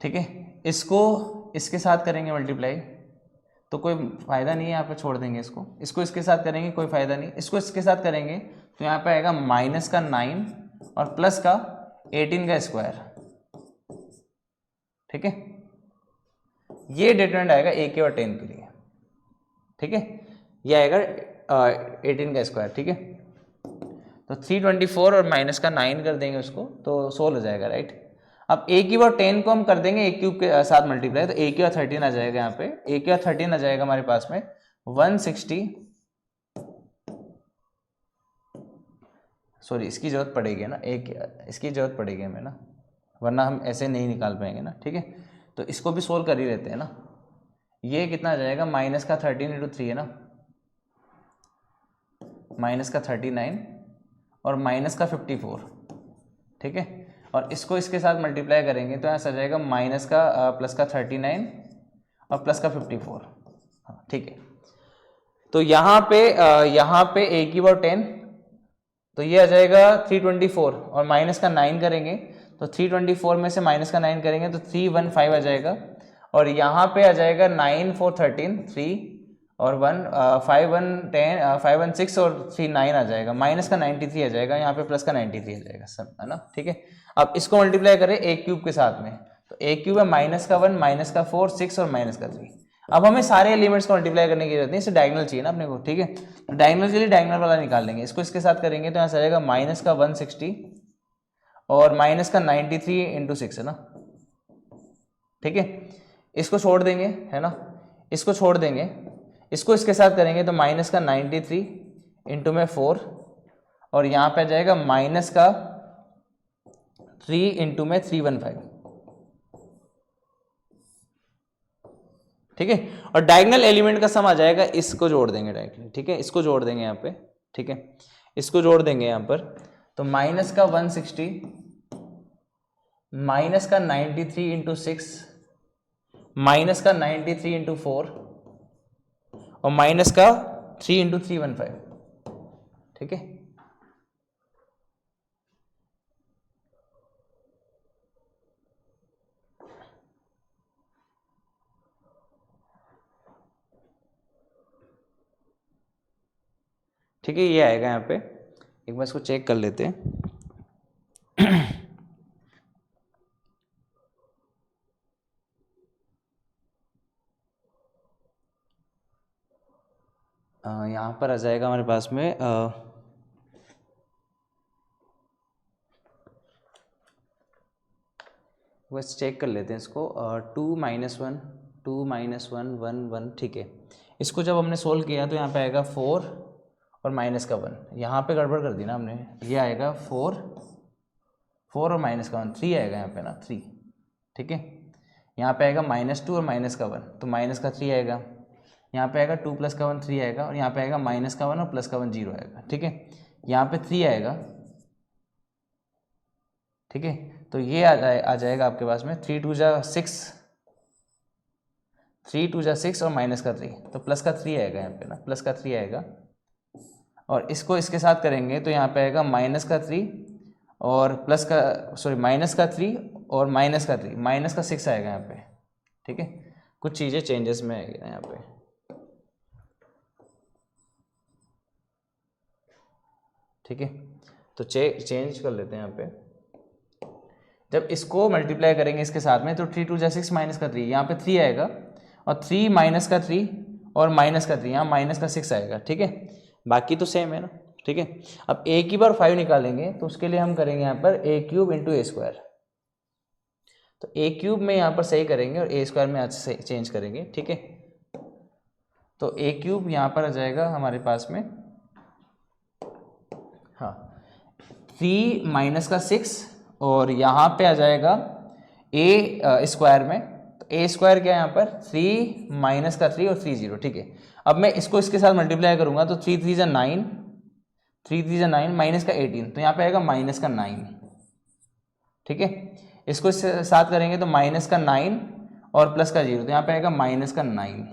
ठीक है। इसको इसके साथ करेंगे मल्टीप्लाई तो कोई फायदा नहीं है, यहाँ पे छोड़ देंगे इसको, इसको इसके साथ करेंगे कोई फायदा नहीं, इसको इसके साथ करेंगे तो यहाँ पे आएगा माइनस का 9 और प्लस का 18 का स्क्वायर, ठीक है। ये डिटरमिनेंट आएगा ए के और 10 के लिए, ठीक है, ये आएगा 18 का स्क्वायर, ठीक है। तो 324 और माइनस का 9 कर देंगे उसको तो 16 हो जाएगा, राइट। अब ए की बार 10 को हम कर देंगे ए क्यूब के साथ मल्टीप्लाई, तो ए की बार 13 आ जाएगा, यहाँ पे ए की बार 13 आ जाएगा हमारे पास में 160, सॉरी इसकी जरूरत पड़ेगी ना, इसकी जरूरत पड़ेगी हमें ना, वरना हम ऐसे नहीं निकाल पाएंगे ना, ठीक है। तो इसको भी सोल्व कर ही लेते हैं ना, ये कितना आ जाएगा माइनस का 13 इंटू 3 है ना, माइनस का 39 और माइनस का 54, ठीक है, और इसको इसके साथ मल्टीप्लाई करेंगे तो यहाँ से आ जाएगा माइनस का प्लस का 39 और प्लस का 54, हाँ ठीक है। तो यहाँ पे ए की बार 10 तो ये आ जाएगा 324 और माइनस का 9 करेंगे तो 324 में से माइनस का 9 करेंगे तो 315 आ जाएगा, और यहाँ पे आ जाएगा 9 4 13 3 और 1 5 1 10 5 1 6 और 3 9 आ जाएगा, माइनस का 93 आ जाएगा, यहाँ पे प्लस का 93 आ जाएगा सब, है ना, ठीक है। अब इसको मल्टीप्लाई करें ए क्यूब के साथ में, तो ए क्यूब है माइनस का 1 माइनस का 4 6 और माइनस का 3। अब हमें सारे एलिमेंट्स को मल्टीप्लाई करने की जरूरत नहीं, इसे डायगोनल चाहिए ना अपने को, ठीक है। तो डायगोनल के लिए डायगोनल वाला निकाल लेंगे, इसको इसके साथ करेंगे तो यहाँ से आ जाएगा माइनस का 160 और माइनस का 93 इंटू 6 है ना, ठीक है। इसको छोड़ देंगे, है ना, इसको छोड़ देंगे, इसको इसके साथ करेंगे तो माइनस का 93 इंटू में 4 और यहाँ पे आ जाएगा माइनस का 3 इंटू में 315, ठीक है। और डायगोनल एलिमेंट का सम आ जाएगा, इसको जोड़ देंगे डायरेक्टली, ठीक है, इसको जोड़ देंगे यहाँ पे, ठीक है, इसको जोड़ देंगे यहाँ पर, तो माइनस का 160 माइनस का 93 इंटू 6 माइनस का 93 इंटू 4 और माइनस का 3 इंटू 315, ठीक है। ठीक है, ये आएगा यहाँ पे, एक बार इसको चेक कर लेते हैं। यहाँ पर आ जाएगा हमारे पास में बस चेक कर लेते हैं इसको, 2 - 1 2 - 1 1 1, ठीक है। इसको जब हमने सोल्व किया तो यहाँ पे आएगा 4 और माइनस का 1, यहाँ पे गड़बड़ कर दी ना हमने, ये आएगा 4 और माइनस का 1 3 आएगा यहाँ पे ना 3, ठीक है। यहाँ पे आएगा -2 और माइनस का 1, तो माइनस का 3 आएगा, यहाँ पे आएगा 2 प्लस का 1 3 आएगा, और यहाँ पे आएगा माइनस का 1 और प्लस का 1 0 आएगा। ठीक है, यहाँ पे 3 आएगा। ठीक है, तो ये आ जाएगा आपके पास में 3 2 जा 6, 3 2 जा 6 और माइनस का 3, तो प्लस का 3 आएगा यहाँ पे ना, प्लस का 3 आएगा। और इसको इसके साथ करेंगे तो यहाँ पे आएगा माइनस का 3 और प्लस का माइनस का 3 और माइनस का 3, माइनस का 6 आएगा यहाँ पे। ठीक है, कुछ चीज़ें चेंजेस में आएगी यहाँ पे। ठीक है, तो चेंज कर लेते हैं यहाँ पे। जब इसको मल्टीप्लाई करेंगे इसके साथ में तो 3 2 जा 6 माइनस का 3, यहाँ पे 3 आएगा, और 3 माइनस का 3 और माइनस का 3, यहाँ माइनस का 6 आएगा। ठीक है, बाकी तो सेम है ना। ठीक है, अब a की बार 5 निकालेंगे तो उसके लिए हम करेंगे यहाँ पर a³ इंटू a²। तो a³ में यहाँ पर सही करेंगे और a² में आज से चेंज करेंगे। ठीक है, तो a³ यहाँ पर आ जाएगा हमारे पास में, हाँ 3 माइनस का 6, और यहाँ पे आ जाएगा a² में, तो a² क्या है यहाँ पर 3 माइनस का 3 और 3 0। ठीक है, अब मैं इसको इसके साथ मल्टीप्लाई करूंगा तो 3 3 जा 9, 3 3 जा 9 माइनस का 18, तो यहाँ पे आएगा माइनस का 9। ठीक है, इसको इसके साथ करेंगे तो माइनस का 9 और प्लस का 0, तो यहाँ पे आएगा माइनस का 9।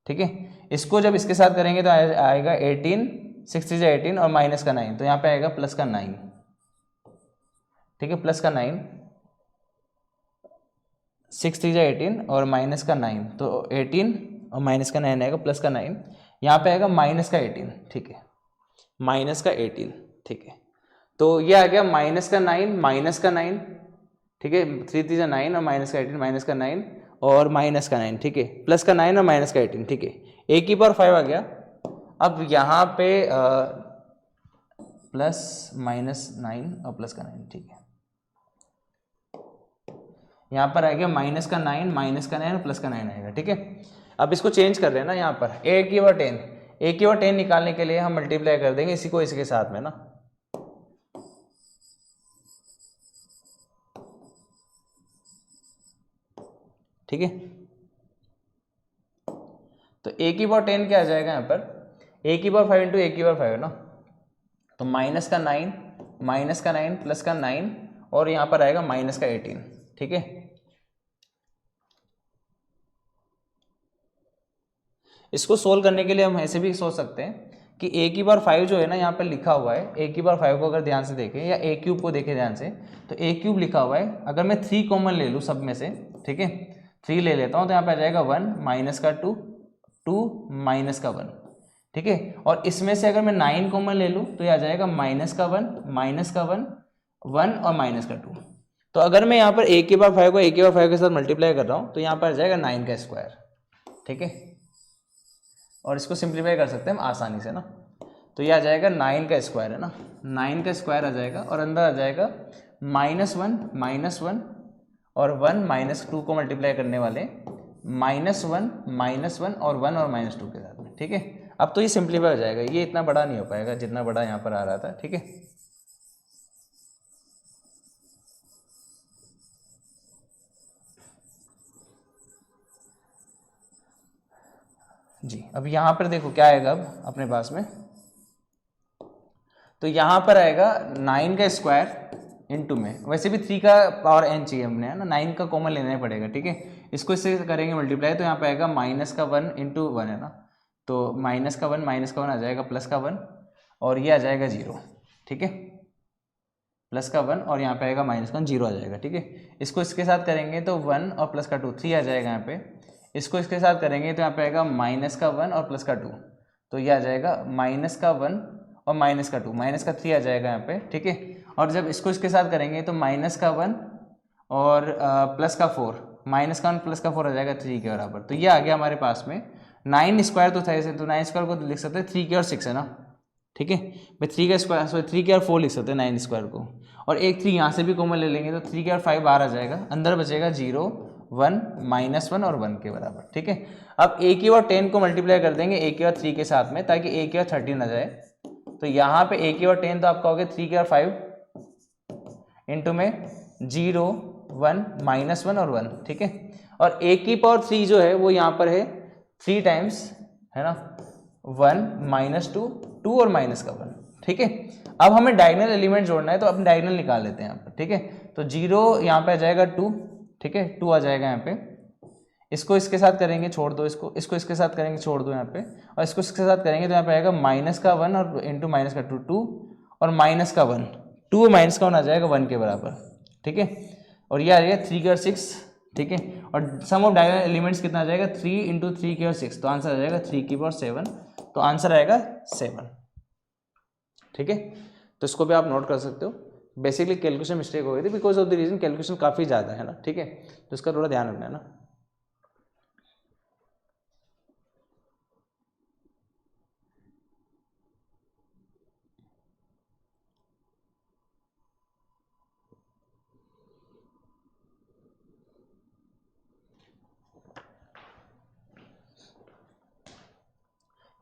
ठीक है, इसको जब इसके साथ करेंगे तो आएगा 18, 6 3 जा 18 और माइनस का 9, तो यहाँ पे आएगा प्लस का 9। ठीक है, प्लस का 9, 6 3 जा 18 और माइनस का 9, तो 18 और माइनस का 9 आएगा, प्लस का 9, यहाँ पे आएगा माइनस का 18। ठीक है, माइनस का 18। ठीक है, तो ये आ गया माइनस का 9 माइनस का 9। ठीक है, 3 3 जा 9 और माइनस का 18, माइनस का 9 और माइनस का 9। ठीक है, प्लस का 9 और माइनस का 18। ठीक है, a की पावर 5 आ गया। अब यहाँ पे प्लस माइनस 9 और प्लस का 9। ठीक है, यहाँ पर आ गया माइनस का 9 माइनस का 9 और प्लस का 9 आएगा। ठीक है, अब इसको चेंज कर लेना, यहाँ पर a की पावर 10, a की पावर 10 निकालने के लिए हम मल्टीप्लाई कर देंगे इसी को इसके साथ में ना। ठीक है, तो a की पावर 10 क्या आ जाएगा यहाँ पर, a की पावर 5 इंटू a की पावर 5 है ना, तो माइनस का 9 माइनस का 9 प्लस का 9 और यहाँ पर आएगा माइनस का 18। ठीक है, इसको सोल्व करने के लिए हम ऐसे भी सोच सकते हैं कि a की पावर 5 जो है ना यहाँ पर लिखा हुआ है, a की पावर 5 को अगर ध्यान से देखें या a³ को देखें ध्यान से, तो a³ लिखा हुआ है, अगर मैं 3 कॉमन ले लूँ सब में से, ठीक है 3 ले लेता हूँ, तो यहाँ पे आ जाएगा 1 माइनस का 2 2 माइनस का 1। ठीक है, और इसमें से अगर मैं 9 कॉमन ले लूँ तो ये आ जाएगा माइनस का 1 माइनस का 1 1 और माइनस का 2। तो अगर मैं यहाँ पर a की पावर 5 को a की पावर 5 के साथ मल्टीप्लाई कर रहा हूँ तो यहाँ पर आ जाएगा 9 का स्क्वायर। ठीक है, और इसको सिंप्लीफाई कर सकते हैं हम आसानी से ना, तो ये आ जाएगा 9 का स्क्वायर है ना, 9 का स्क्वायर आ जाएगा, और अंदर आ जाएगा -1 और 1 -2 को मल्टीप्लाई करने वाले -1 और 1 और -2 के साथ में। ठीक है, अब तो ये सिंप्लीफाई हो जाएगा, ये इतना बड़ा नहीं हो पाएगा जितना बड़ा यहाँ पर आ रहा था। ठीक है, जी अब यहाँ पर देखो क्या आएगा अब अपने पास में, तो यहाँ पर आएगा 9 का स्क्वायर इंटू में, वैसे भी 3 का पावर n चाहिए हमने है ना, 9 का कॉमन लेना ही पड़ेगा। ठीक है, इसको इससे करेंगे मल्टीप्लाई, तो यहाँ पे आएगा -1 इंटू 1 है ना, तो -1 आ जाएगा प्लस का 1 और ये आ जाएगा 0। ठीक है, प्लस का 1 और यहाँ पे आएगा -1 0 आ जाएगा। ठीक है, इसको इसके साथ करेंगे तो 1 और प्लस का 2 3 आ जाएगा यहाँ पे, इसको इसके साथ करेंगे तो यहाँ पे आएगा -1 और प्लस का 2, तो ये आ जाएगा -1 और -2 माइनस का 3 आ जाएगा यहाँ पे। ठीक है, और जब इसको इसके साथ करेंगे तो -1 और प्लस का 4 -1 प्लस का 4 आ जाएगा 3 के बराबर। तो ये आ गया हमारे पास में 9 स्क्वायर, तो था ऐसे, तो 9 स्क्वायर को लिख सकते हैं 3 के और 6 है ना। ठीक है, मैं 3 का स्क्वायर 3 के और 4 लिख सकते हैं 9 स्क्वायर को, और एक 3 यहाँ से भी कॉमन ले लेंगे तो 3 के और 5 बाहर आ जाएगा, अंदर बचेगा 0 1 -1 और 1 के बराबर। ठीक है, अब a की और 10 को मल्टीप्लाई कर देंगे a की और 3 के साथ में, ताकि a की और 13 आ जाए। तो यहाँ पे a की और 10 तो आपका हो गया 3 के और 5 इंटू में 0 1 -1 और 1, ठीक है। और a की पावर 3 जो है वो यहाँ पर है 3 टाइम्स, है ना, 1 -2, 2 और माइनस का 1, ठीक है। अब हमें डायगोनल एलिमेंट जोड़ना है तो अपने डायगोनल निकाल लेते हैं यहाँ पर, ठीक है। तो 0 यहाँ पे आ जाएगा 2, ठीक है, 2 आ जाएगा यहाँ पे। इसको इसके साथ करेंगे, छोड़ दो इसको, इसको इसके साथ करेंगे, छोड़ दो यहाँ पे, और इसको इसके साथ करेंगे तो यहाँ पे आएगा माइनस का 1 और इंटू माइनस का 2, 2 और माइनस का 1, 2 और माइनस का 1 आ जाएगा 1 के बराबर, ठीक है। और ये आ जाएगा 3 के और 6, ठीक है। और सम ऑफ डायगोनल एलिमेंट्स कितना आ जाएगा 3 इंटू 3 के और 6, तो आंसर आ जाएगा 3 की पावर 7, तो आंसर आएगा 7, ठीक है। तो इसको भी आप नोट कर सकते हो। बेसिकली कैलकुलेशन मिस्टेक हो गई थी because of the reason calculation काफ़ी ज़्यादा है ना, ठीक है, तो इसका थोड़ा ध्यान रखना है ना।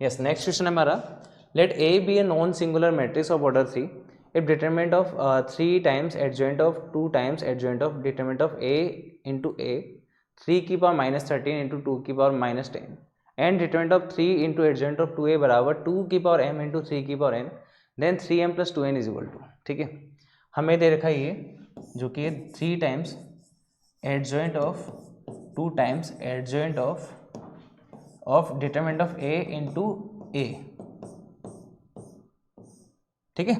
यस, नेक्स्ट क्वेश्चन है हमारा, let A be a non singular matrix of order 3 if determinant of 3 times adjoint of 2 times adjoint of determinant of a into a 3 की पावर -13 into 2 की power -10 and determinant of 3 into adjoint of 2a बराबर 2 की power m into 3 की power n, then 3m plus 2n is equal to, ठीक है। हमें दे रखा है ये जो कि 3 times adjoint of 2 times adjoint of determinant of a into a, ठीक है,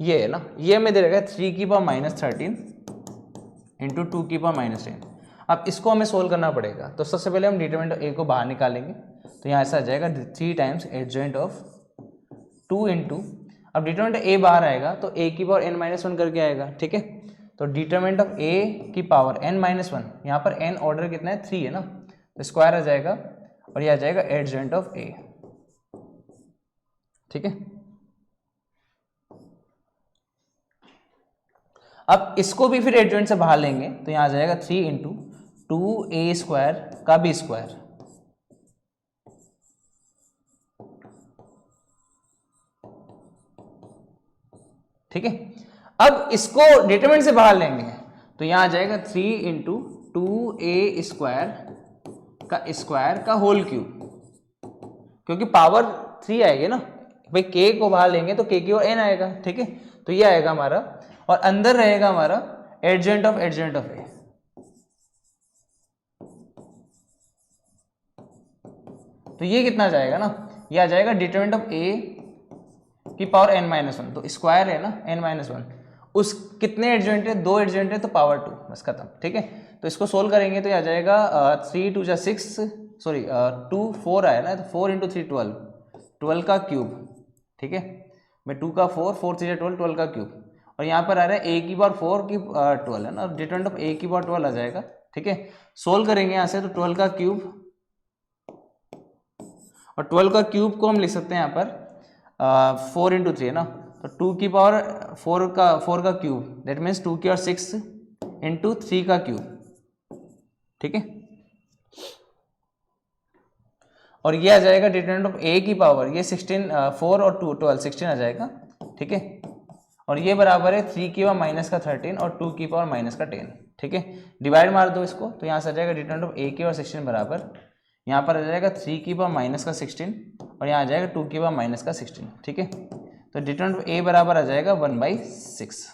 ये है ना, ये हमें दे रखा है 3 की पावर -13 इंटू 2 की पावर -10। अब इसको हमें सोल्व करना पड़ेगा, तो सबसे पहले हम डिटरमिनेंट ऑफ ए को बाहर निकालेंगे, तो यहाँ ऐसा आ जाएगा 3 टाइम्स एडजॉइंट ऑफ 2 इंटू, अब डिटरमिनेंट ए बाहर आएगा तो ए की पावर n-1 करके आएगा, ठीक है। तो डिटरमिनेंट ऑफ ए की पावर n-1, यहाँ पर n ऑर्डर कितना है 3 है ना, तो स्क्वायर आ जाएगा और ये आ जाएगा एडजॉइंट ऑफ ए, ठीक है। अब इसको भी फिर एडजॉइंट से बाहर लेंगे तो यहाँ आ जाएगा 3 इंटू 2a² का b स्क्वायर, ठीक है। अब इसको डिटरमिनेंट से बाहर लेंगे तो यहाँ आ जाएगा 3 इंटू 2a² का होल क्यूब, क्योंकि पावर 3 आएगी ना भाई, k को बाहर लेंगे तो k की ओर n आएगा, ठीक है। तो ये आएगा हमारा और अंदर रहेगा हमारा एडजॉइंट ऑफ ए, तो ये कितना जाएगा ना, ये आ जाएगा डिटरमिनेंट ऑफ ए की पावर n-1, तो स्क्वायर है ना n-1, उस कितने एडजॉइंट है, 2 एडजॉइंट है तो पावर 2, बस खत्म, ठीक है। तो इसको सोल्व करेंगे तो ये आ जाएगा 3 2 जा 6, सॉरी 2 4 आया ना, तो 4 इंटू 3 12 का क्यूब, ठीक है, मैं 2 का 4 4 3 12 12 का क्यूब, और यहाँ पर आ रहा है a की पावर 4 की 12 है ना, डिटरमिनेंट ऑफ a की पावर 12 आ जाएगा, ठीक है। सोल्व करेंगे यहाँ से तो 12 का क्यूब, और 12 का क्यूब को हम लिख सकते हैं यहाँ पर 4 इंटू 3 है ना, तो 2 की पावर 4 का क्यूब, दैट मीन्स 2 की और 6 इंटू 3 का क्यूब, ठीक है। और ये आ जाएगा डिटरमिनेंट ऑफ a की पावर, ये 16 4 और 2 12 16 आ जाएगा, ठीक है। और ये बराबर है 3 की पावर -13 और 2 की पावर -10, ठीक है। डिवाइड मार दो इसको तो यहाँ से आ जाएगा डिटरमिनेंट ऑफ a की पावर 16 बराबर, यहाँ पर आ जाएगा 3 की पावर -16 और यहाँ आ जाएगा 2 की पावर -16, ठीक है। तो डिटरमिनेंट ऑफ a बराबर आ जाएगा 1/6,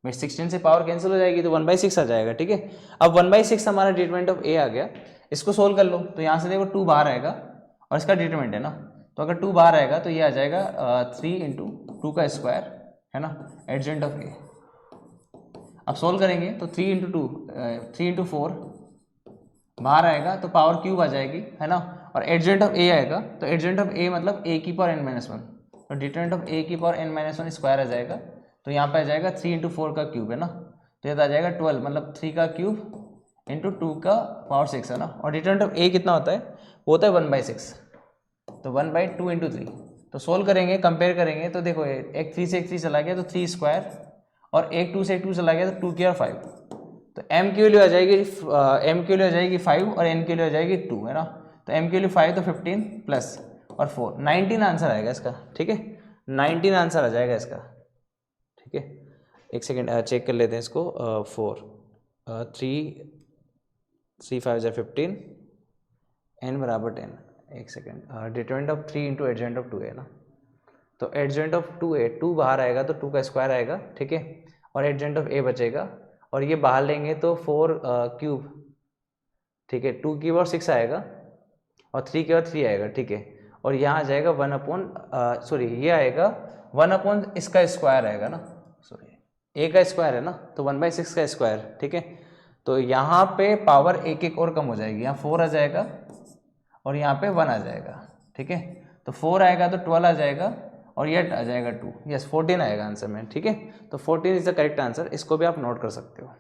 भाई 16 से पावर कैंसिल हो जाएगी तो 1/6 आ जाएगा, ठीक है। अब 1/6 हमारा डिटरमिनेंट ऑफ a आ गया, इसको सोल्व कर लो तो यहाँ से देखो 2 बाहर आएगा और इसका डिटरमिनेंट है ना, तो अगर 2 बाहर आएगा तो ये आ जाएगा 3 इंटू 2 का स्क्वायर, है ना, एडजॉइंट ऑफ a। अब सोल्व करेंगे तो 3 इंटू 2 3 इंटू 4 बाहर आएगा तो पावर क्यूब आ जाएगी, है ना, और एडजॉइंट ऑफ a आएगा, तो एडजॉइंट ऑफ a मतलब a की पावर n-1, तो डिटरमिनेंट ऑफ a की पावर n-1 स्क्वायर आ जाएगा, तो यहाँ पे आ जाएगा 3 इंटू 4 का क्यूब, है ना, तो ये आ जाएगा 12 मतलब 3 का क्यूब इंटू 2 का पावर 6, है ना, और डिटरमिनेंट ऑफ a कितना होता है, वो होता है 1/6, तो 1/2 इंटू 3। तो सोल्व करेंगे, कंपेयर करेंगे तो देखो एक 3 से एक 3 चला गया तो 3 स्क्वायर, और एक 2 से एक 2 चला गया तो 2 की और 5, तो m की वैल्यू आ जाएगी 5 और n की वैल्यू आ जाएगी 2, है ना, तो m की वैल्यू 5 तो 15 प्लस और 4 19 आंसर आएगा इसका, ठीक है, 19 आंसर आ जाएगा इसका, ठीक है। एक सेकेंड चेक कर लेते हैं इसको। 4 3 5 = 15 n बराबर 10। एक second, determinant of 3 into एडजेंट of 2 है ना, तो एडजेंट ऑफ 2 है, 2 बाहर आएगा तो 2 का स्क्वायर आएगा, ठीक है, और एडजेंट ऑफ a बचेगा, और ये बाहर लेंगे तो 4 क्यूब, ठीक है, 2 क्यूब और 6 आएगा, और 3 के बाद 3 आएगा, ठीक है, और यहाँ आ जाएगा 1 अपॉन सॉरी ये आएगा 1 अपॉन इसका स्क्वायर आएगा ना, सॉरी a का स्क्वायर है ना, तो 1/6 का स्क्वायर, ठीक है, तो यहाँ पे पावर एक एक और कम हो जाएगी, यहाँ 4 आ जाएगा और यहाँ पे 1 आ जाएगा, ठीक है, तो 4 आएगा तो 12 आ जाएगा और ये आ जाएगा 2, यस 14 आएगा आंसर में, ठीक है, तो 14 इज द करेक्ट आंसर, इसको भी आप नोट कर सकते हो।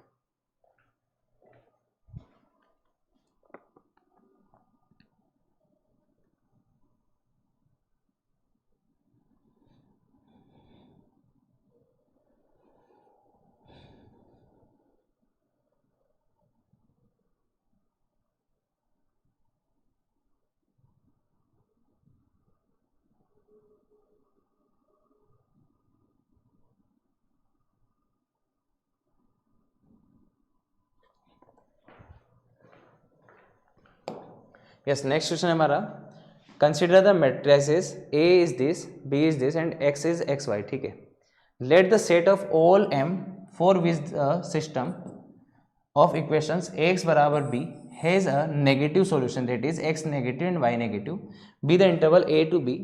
यस, नेक्स्ट क्वेश्चन है हमारा, consider the matrices A is this, B is this and X is XY, ठीक है, let the set of all M for which the system of equations Ax बराबर B has a negative solution, that is X negative and Y negative, be the interval A to B,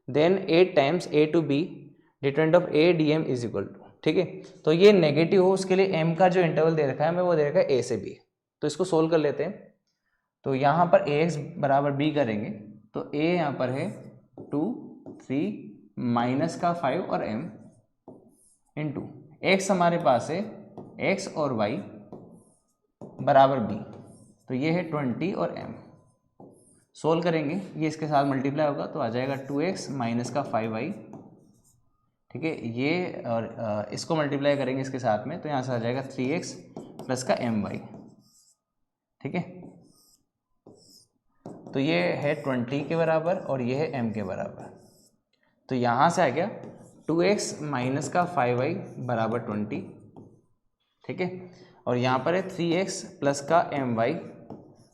then 8 times A to B determinant of A dm is equal to, ठीक है, तो ये negative हो उसके लिए M का जो interval दे रखा है हमें वो दे रखा है A से B, तो इसको सोल्व कर लेते हैं। तो यहाँ पर Ax बराबर B करेंगे तो A यहाँ पर है 2 3 माइनस का 5 और M इंटू X हमारे पास है X और Y बराबर B, तो ये है 20 और M, सोल्व करेंगे ये इसके साथ मल्टीप्लाई होगा तो आ जाएगा 2x माइनस का 5y, ठीक है, ये और इसको मल्टीप्लाई करेंगे इसके साथ में तो यहाँ से आ जाएगा 3x प्लस का my, ठीक है, तो ये है 20 के बराबर और ये है m के बराबर, तो यहाँ से आ गया 2x माइनस का 5y बराबर 20, ठीक है, और यहाँ पर है 3x प्लस का my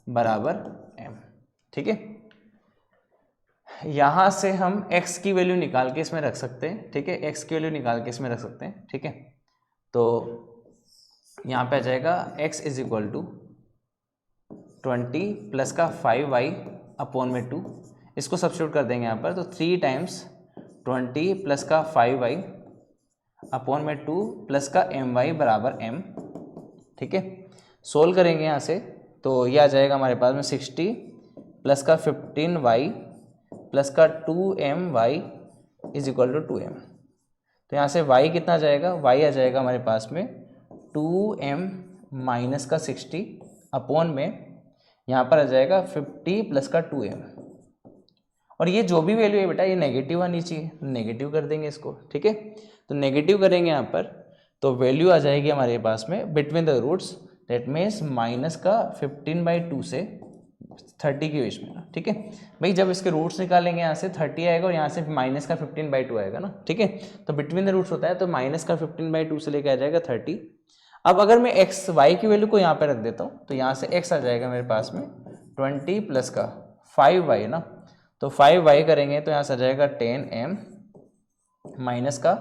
बराबर m, ठीक है, यहाँ से हम x की वैल्यू निकाल के इसमें रख सकते हैं, ठीक है, x की वैल्यू निकाल के इसमें रख सकते हैं, ठीक है, तो यहाँ पे आ जाएगा x is equal to 20 plus का 5y अपॉन में 2, इसको सब्स्टिट्यूट कर देंगे यहाँ पर, तो 3 टाइम्स 20 प्लस का 5y अपॉन में 2 प्लस का my बराबर m, ठीक है, सोल्व करेंगे यहाँ से तो ये आ जाएगा हमारे पास में 60 प्लस का 15y प्लस का 2my is equal to 2m, तो यहाँ से y कितना आ जाएगा, y आ जाएगा हमारे पास में 2m माइनस का 60 अपॉन में यहाँ पर आ जाएगा 50 प्लस का 2m, और ये जो भी वैल्यू है बेटा ये नेगेटिव आनी चाहिए, नेगेटिव कर देंगे इसको, ठीक है, तो नेगेटिव करेंगे यहाँ पर तो वैल्यू आ जाएगी हमारे पास में between the roots, that means minus का 15/2 से 30 के बीच में, ठीक है, भाई जब इसके रूट्स निकालेंगे यहाँ से 30 आएगा और यहाँ से माइनस का 15/2 आएगा ना, ठीक है, तो बिटवीन द रूट्स होता है तो माइनस का 15/2 से लेकर आ जाएगा 30। अब अगर मैं x y की वैल्यू को यहाँ पे रख देता हूँ तो यहाँ से x आ जाएगा मेरे पास में 20 प्लस का 5y ना, तो 5y करेंगे तो यहाँ से आ जाएगा 10m माइनस का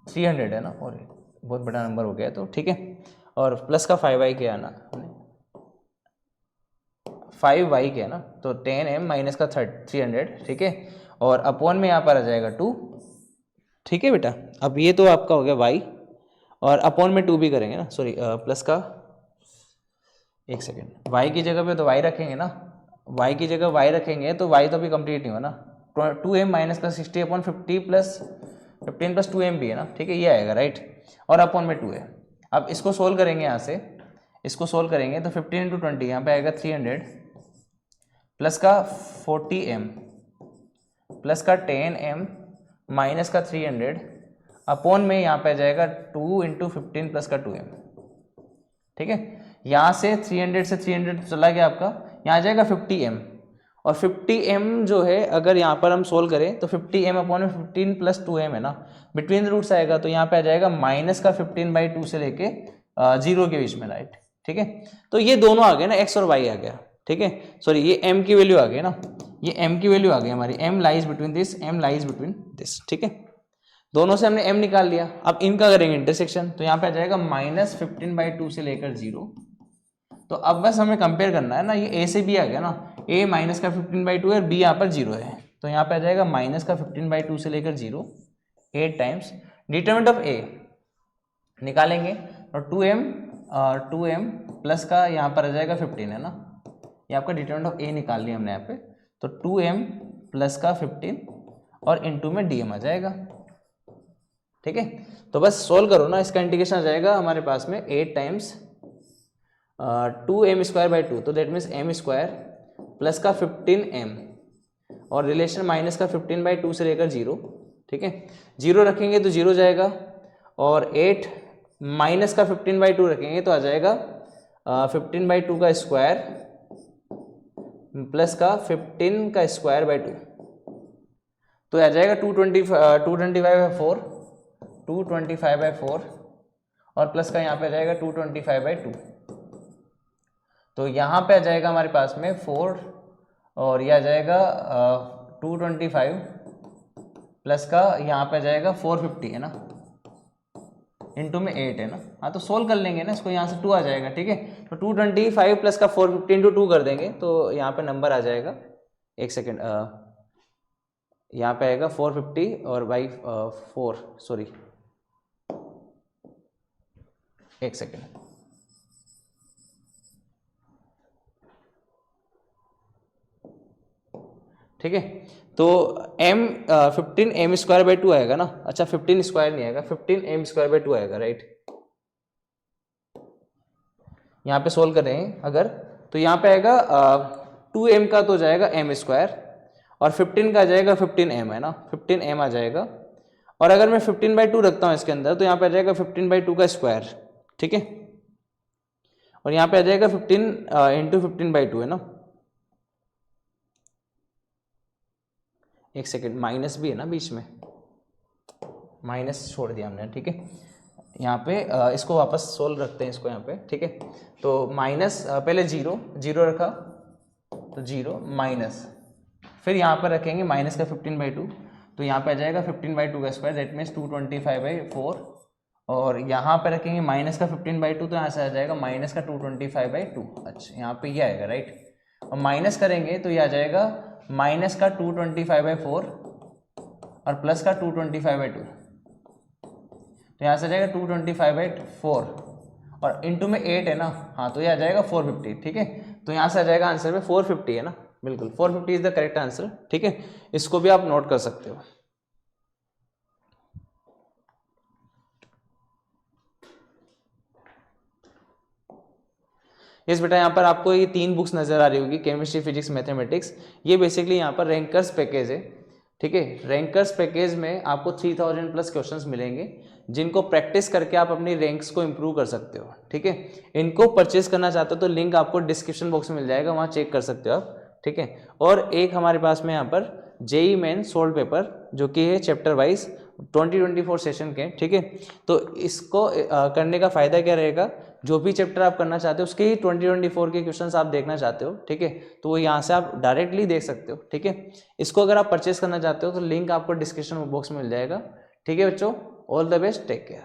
300 है ना, और बहुत बड़ा नंबर हो गया तो, ठीक है, और प्लस का 5y क्या है ना, 5y क्या है ना, तो 10m माइनस का 300, ठीक है, और अपॉन में यहाँ पर आ जाएगा 2, ठीक है बेटा, अब ये तो आपका हो गया y और अपॉन में 2 भी करेंगे ना, सॉरी प्लस का, एक सेकेंड, y की जगह पे तो y रखेंगे ना, y की जगह y रखेंगे तो y तो अभी कंप्लीट नहीं हुआ ना, 2m माइनस का 60 अपॉन 50 प्लस 15 प्लस 2m भी है ना, ठीक है, ये आएगा राइट, और अपॉन में 2 है। अब इसको सोल्व करेंगे यहाँ से, इसको सोल्व करेंगे तो 15 इंटू 20 यहाँ पे आएगा 300 प्लस का 40m प्लस का 10m माइनस का 300 अपॉन में यहाँ पे आ जाएगा 2 इंटू 15 प्लस का 2m, ठीक है, यहाँ से 300 से 300 चला गया आपका, यहाँ आ जाएगा 50m और 50m जो है अगर यहाँ पर हम सोल्व करें तो 50m अपॉन 15 प्लस 2m है ना, बिटवीन द रूट्स आएगा तो यहाँ पे आ जाएगा माइनस का 15/2 से लेके 0 के बीच में, राइट। ठीक है, तो ये दोनों आ गए ना, x और y आ गया। ठीक है, सॉरी ये m की वैल्यू आ गई ना, ये m की वैल्यू आ गई हमारी, m lies between this, m lies between this. ठीक है, दोनों से हमने m निकाल लिया। अब इनका करेंगे इंटरसेक्शन, तो यहाँ पे आ जाएगा माइनस 15/2 से लेकर 0। तो अब बस हमें कंपेयर करना है ना, ये a से b आ गया ना, a माइनस का 15/2 है और b यहाँ पर 0 है, तो यहाँ पे आ जाएगा माइनस का 15/2 से लेकर 0, 8 टाइम्स डिटरमिनेंट ऑफ a निकालेंगे, और 2m प्लस का यहाँ पर आ जाएगा 15 है ना, ये आपका डिटरमिनेंट ऑफ a निकाल लिया हमने यहाँ पे, तो 2m प्लस का 15 और इनटू में dm आ जाएगा। ठीक है, तो बस सोल्व करो ना, इसका इंटीग्रेशन आ जाएगा हमारे पास में 8 टाइम्स 2m²/2, तो दैट मीन्स m² प्लस का 15m और रिलेशन माइनस का 15/2 से लेकर 0। ठीक है, 0 रखेंगे तो 0 जाएगा, और 8 माइनस का 15/2 रखेंगे तो आ जाएगा 15/2 का स्क्वायर प्लस का 15 का स्क्वायर/2, तो आ जाएगा 225/4, 225/4 और प्लस का यहाँ पे आ जाएगा 225/2, तो यहाँ पे आ जाएगा हमारे पास में 4 और यह आ जाएगा 225 प्लस का यहाँ पे आ जाएगा 450 है ना, इनटू में 8 है ना। हाँ, तो सोल्व कर लेंगे ना इसको, यहाँ से 2 आ जाएगा। ठीक है, तो 225 प्लस का 450 इंटू 2 कर देंगे तो यहाँ पे नंबर आ जाएगा, एक सेकेंड, यहाँ पे आएगा 450 और बाई 4, सॉरी एक सेकेंड, ठीक है, तो m 15m²/2 आएगा ना, अच्छा 15 स्क्वायर नहीं आएगा, 15m²/2 आएगा, राइट। यहाँ पे सोल्व करें अगर, तो यहाँ पे आएगा 2m का तो जाएगा m² और 15 का आ जाएगा 15m है ना, 15m आ जाएगा, और अगर मैं 15/2 रखता हूँ इसके अंदर तो यहाँ पे आ जाएगा 15/2 का स्क्वायर। ठीक है, और यहाँ पे आ जाएगा 15 इंटू 15/2 है ना, एक सेकेंड, माइनस भी है ना बीच में, माइनस छोड़ दिया हमने। ठीक है, यहाँ पे इसको वापस सोल्व रखते हैं इसको यहाँ पे। ठीक है, तो माइनस पहले 0 रखा तो 0 माइनस, फिर यहाँ पर रखेंगे माइनस का 15/2, तो यहाँ पे आ जाएगा 15/2 का स्क्वायर, दैट मीन्स 225/4, और यहाँ पे रखेंगे माइनस का 15/2, तो यहाँ से आ जाएगा माइनस का 225/2। अच्छा, यहाँ पे ये आएगा, राइट, और माइनस करेंगे तो ये आ जाएगा माइनस का 225/4 और प्लस का 225/2, तो यहाँ से आ जाएगा 225/4 और इनटू में 8 है ना, हाँ तो ये आ जाएगा 450। ठीक है, तो यहाँ से आ जाएगा आंसर में 450 है ना, बिल्कुल 450 इज द करेक्ट आंसर। ठीक है, इसको भी आप नोट कर सकते हो। यस बेटा, यहाँ पर आपको ये 3 बुक्स नजर आ रही होगी, केमिस्ट्री, फिजिक्स, मैथमेटिक्स। ये बेसिकली यहाँ पर रैंकर्स पैकेज है। ठीक है, रैंकर्स पैकेज में आपको 3000 प्लस क्वेश्चंस मिलेंगे, जिनको प्रैक्टिस करके आप अपनी रैंक्स को इंप्रूव कर सकते हो। ठीक है, इनको परचेज करना चाहते हो तो लिंक आपको डिस्क्रिप्शन बॉक्स में मिल जाएगा, वहाँ चेक कर सकते हो आप। ठीक है, और एक हमारे पास में यहाँ पर जेई मेन सोल्व पेपर जो कि है चैप्टर वाइज 2024 सेशन के। ठीक है, तो इसको करने का फ़ायदा क्या रहेगा, जो भी चैप्टर आप करना चाहते हो उसके ही 2024 के क्वेश्चंस आप देखना चाहते हो, ठीक है, तो वो यहाँ से आप डायरेक्टली देख सकते हो। ठीक है, इसको अगर आप परचेस करना चाहते हो तो लिंक आपको डिस्क्रिप्शन बॉक्स में मिल जाएगा। ठीक है बच्चों, all the best, take care.